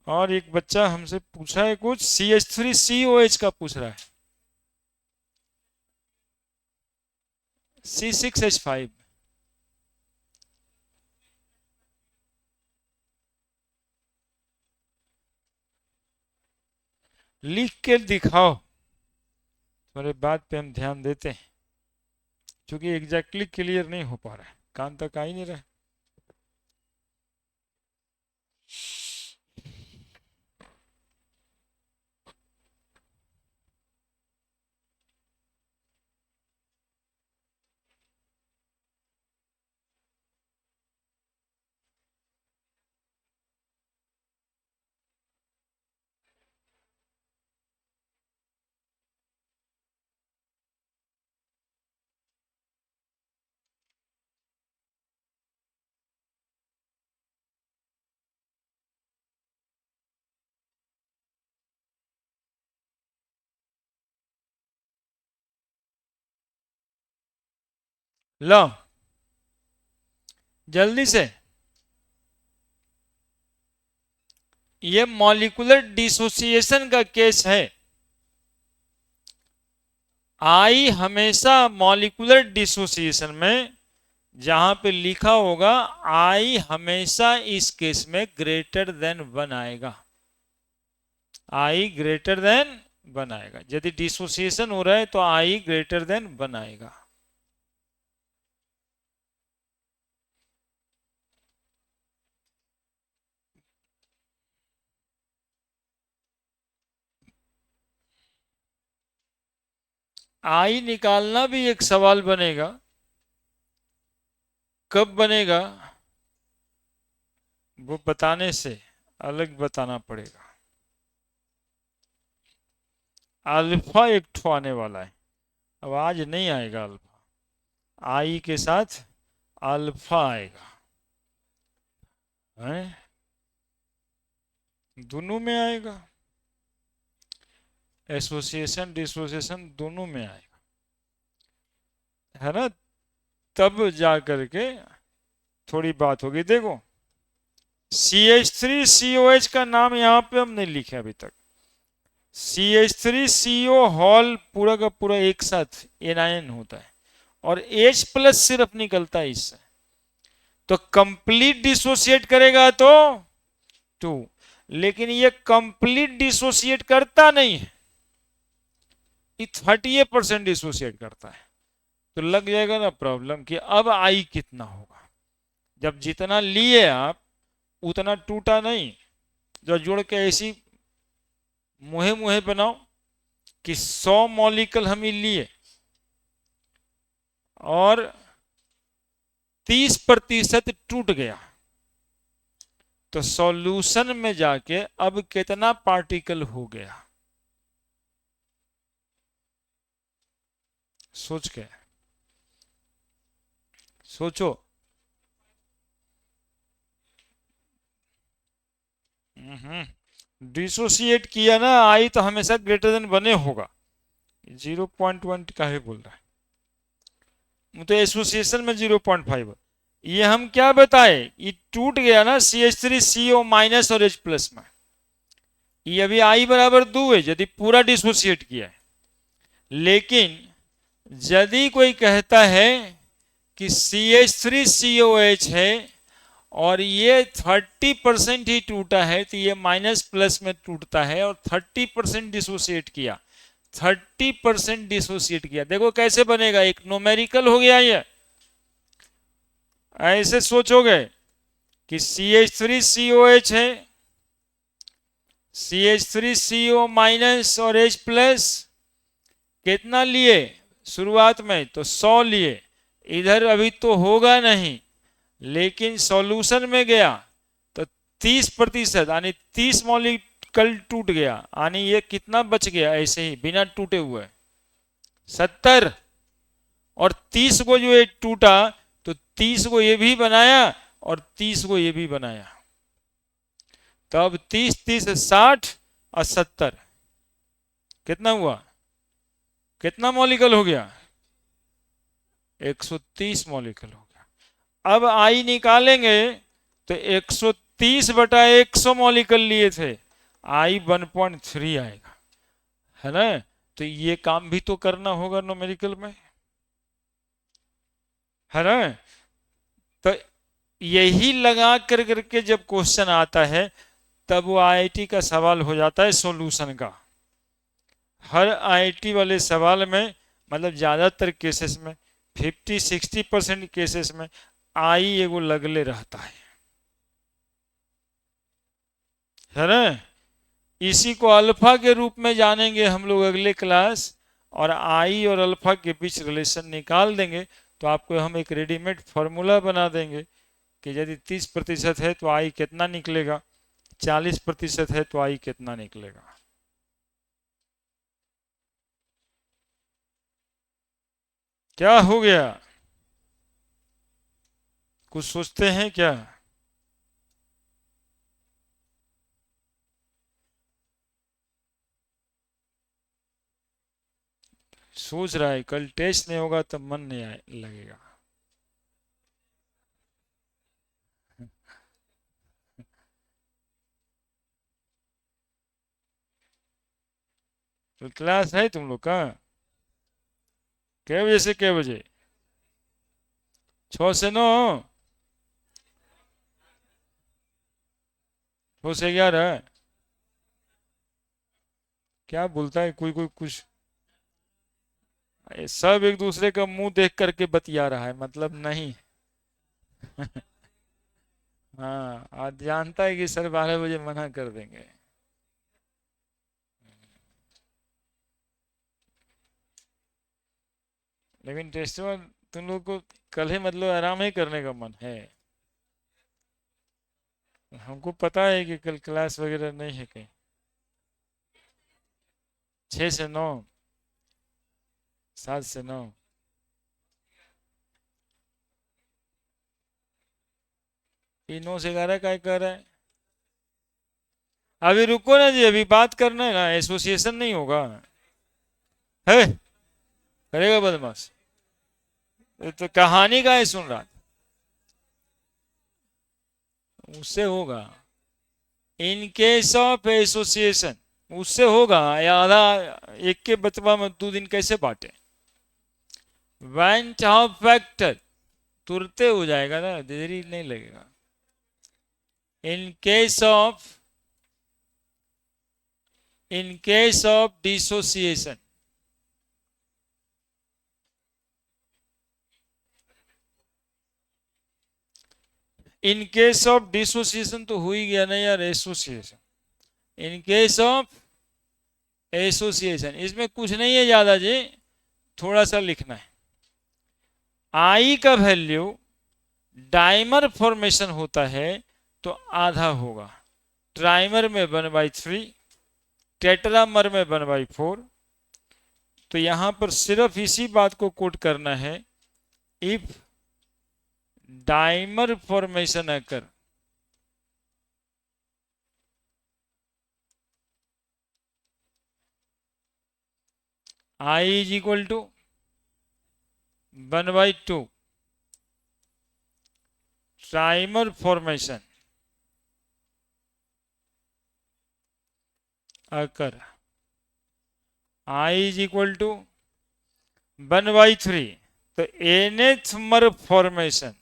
और एक बच्चा हमसे पूछा है कुछ, CH3COH का पूछ रहा है, C6H5। लिख के दिखाओ, तुम्हारे बात पे हम ध्यान देते हैं, क्योंकि एग्जैक्टली क्लियर नहीं हो पा रहा है, कान तक आ ही नहीं रहा है। लो जल्दी से, ये मॉलिक्यूलर डिसोसिएशन का केस है। आई हमेशा मॉलिक्यूलर डिसोसिएशन में जहां पे लिखा होगा आई, हमेशा इस केस में ग्रेटर देन 1 आएगा, आई ग्रेटर देन 1 आएगा। यदि डिसोसिएशन हो रहा है तो आई ग्रेटर देन 1 आएगा। आई निकालना भी एक सवाल बनेगा, कब बनेगा वो बताने से अलग बताना पड़ेगा। अल्फा एक ठो आने वाला है, अब आज नहीं आएगा अल्फा, आई के साथ अल्फा आएगा, है दोनों में आएगा, एसोसिएशन डिसोसिएशन दोनों में आएगा, है ना। तब जा करके थोड़ी बात होगी। देखो CH3COH का नाम यहाँ पे हमने लिखा अभी तक। CH3CO हॉल पूरा का पूरा एक साथ एनायन होता है और H प्लस सिर्फ निकलता है इससे, तो कंप्लीट डिसोसिएट करेगा तो 2, लेकिन ये कंप्लीट डिसोसिएट करता नहीं है, ये 38% डिसोसिएट करता है। तो लग जाएगा ना प्रॉब्लम कि अब आई कितना होगा। जब जितना लिए आप उतना टूटा नहीं, जो जोड़ के ऐसी मुहे मुहे बनाओ कि 100 मॉलिक्यूल हम लिए और 30% टूट गया, तो सॉल्यूशन में जाके अब कितना पार्टिकल हो गया, सोच के सोचो। डिसोसिएट किया ना, आई तो हमेशा ग्रेटर देन बने होगा। 0.1 का ही बोल रहा है, तो एसोसिएशन में 0.5। ये हम क्या बताए, ये टूट गया ना CH3CO माइनस और H प्लस में, ये अभी आई बराबर 2 है यदि पूरा डिसोसिएट किया है। लेकिन यदि कोई कहता है कि CH3COH है और ये 30% ही टूटा है, तो ये माइनस प्लस में टूटता है और 30% डिसोसिएट किया, 30% डिसोसिएट किया। देखो कैसे बनेगा, एक न्यूमेरिकल हो गया ये। ऐसे सोचोगे कि CH3COH है, CH3CO माइनस और H प्लस कितना लिए शुरुआत में, तो 100 लिए। इधर अभी तो होगा नहीं, लेकिन सॉल्यूशन में गया तो 30% यानी 30 मॉलिक्यूल टूट गया, यानी ये कितना बच गया ऐसे ही बिना टूटे हुए, 70। और 30 को जो ये टूटा तो 30 को ये भी बनाया और 30 को ये भी बनाया, तो अब 30 30 60 और 70 कितना हुआ, कितना मॉलिक्यूल हो गया, 130 मॉलिक्यूल हो गया। अब आई निकालेंगे तो 130 बटा 100 मॉलिक्यूल लिए थे, आई 1.3 आएगा, है ना। तो ये काम भी तो करना होगा न्यूमेरिकल में, है ना। तो यही लगा कर करके जब क्वेश्चन आता है तब वो आईआईटी का सवाल हो जाता है सॉल्यूशन का। हर आईआईटी वाले सवाल में मतलब ज़्यादातर केसेस में 50-60% केसेस में आई एगो लगले रहता है ना। इसी को अल्फा के रूप में जानेंगे हम लोग अगले क्लास, और आई और अल्फा के बीच रिलेशन निकाल देंगे। तो आपको हम एक रेडीमेड फॉर्मूला बना देंगे कि यदि 30% है तो आई कितना निकलेगा, 40% है तो आई कितना निकलेगा। क्या हो गया, कुछ सोचते हैं क्या? सोच रहा है कल टेस्ट नहीं होगा तो मन नहीं लगेगा। तो क्लास है तुम लोग का कै बजे से कै बजे? 6 से 9? 6 से 11? क्या बोलता है कोई कोई कुछ, ये सब एक दूसरे का मुंह देख करके बतिया रहा है, मतलब नहीं। हाँ, आज जानता है कि सर 12 बजे मना कर देंगे। लेकिन टेस्ट में तुम लोग को कल ही मतलब आराम ही करने का मन है। हमको पता है कि कल क्लास वगैरह नहीं है कहीं। 6 से 9? 7 से 9? ये 9 से 11 का कह रहा है। अभी रुको ना जी, अभी बात करना है ना, एसोसिएशन नहीं होगा है, करेगा बदमाश। ये तो कहानी का है सुन रहा। उससे होगा। इन केस ऑफ एसोसिएशन उससे होगा, या आधा एक के बचवा में 2 दिन कैसे बांटे। वेंट ऑफ फैक्टर तुरते हो जाएगा ना, देरी नहीं लगेगा। In case of dissociation, in case of dissociation तो हो ही गया ना यार, association. In case of association इसमें कुछ नहीं है ज्यादा जी, थोड़ा सा लिखना है। आई का वैल्यू डाइमर फॉर्मेशन होता है तो आधा होगा, ट्राइमर में 1/3, टेट्रामर में 1/4। तो यहां पर सिर्फ इसी बात को कोट करना है, if dimer formation occur, i is equal to 1/2 trimer formation occur, i is equal to 1/3, तो nth मर फॉर्मेशन।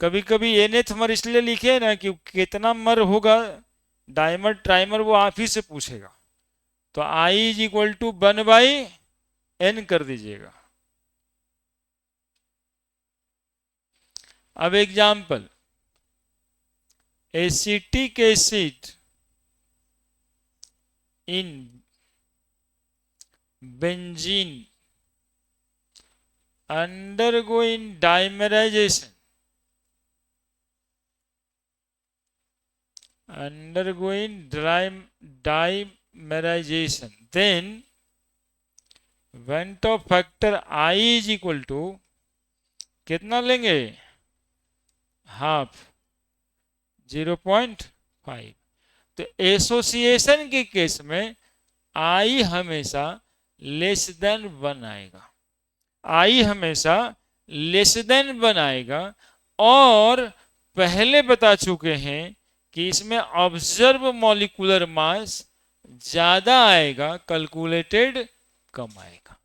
कभी कभी nth मर इसलिए लिखे ना कि कितना मर होगा डाइमर ट्राइमर वो आप ही से पूछेगा, तो आई इज इक्वल टू 1/n कर दीजिएगा। अब example, acetic acid in benzene undergoing dimerization, then Vent of factor I is equal to कितना लेंगे, हाफ, 0.5। तो एसोसिएशन के केस में आई हमेशा लेस देन 1 आएगा, आई हमेशा लेस देन 1 आएगा। और पहले बता चुके हैं कि इसमें ऑब्जर्व मॉलिक्यूलर मास ज्यादा आएगा, कैलकुलेटेड कम आएगा,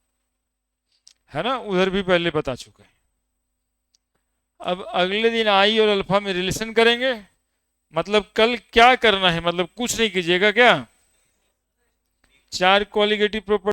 है ना, उधर भी पहले बता चुके हैं। अब अगले दिन आई और अल्फा में रिलेशन करेंगे। मतलब कल क्या करना है, मतलब कुछ नहीं कीजिएगा, क्या 4 क्वालिटेटिव प्रॉपर्टी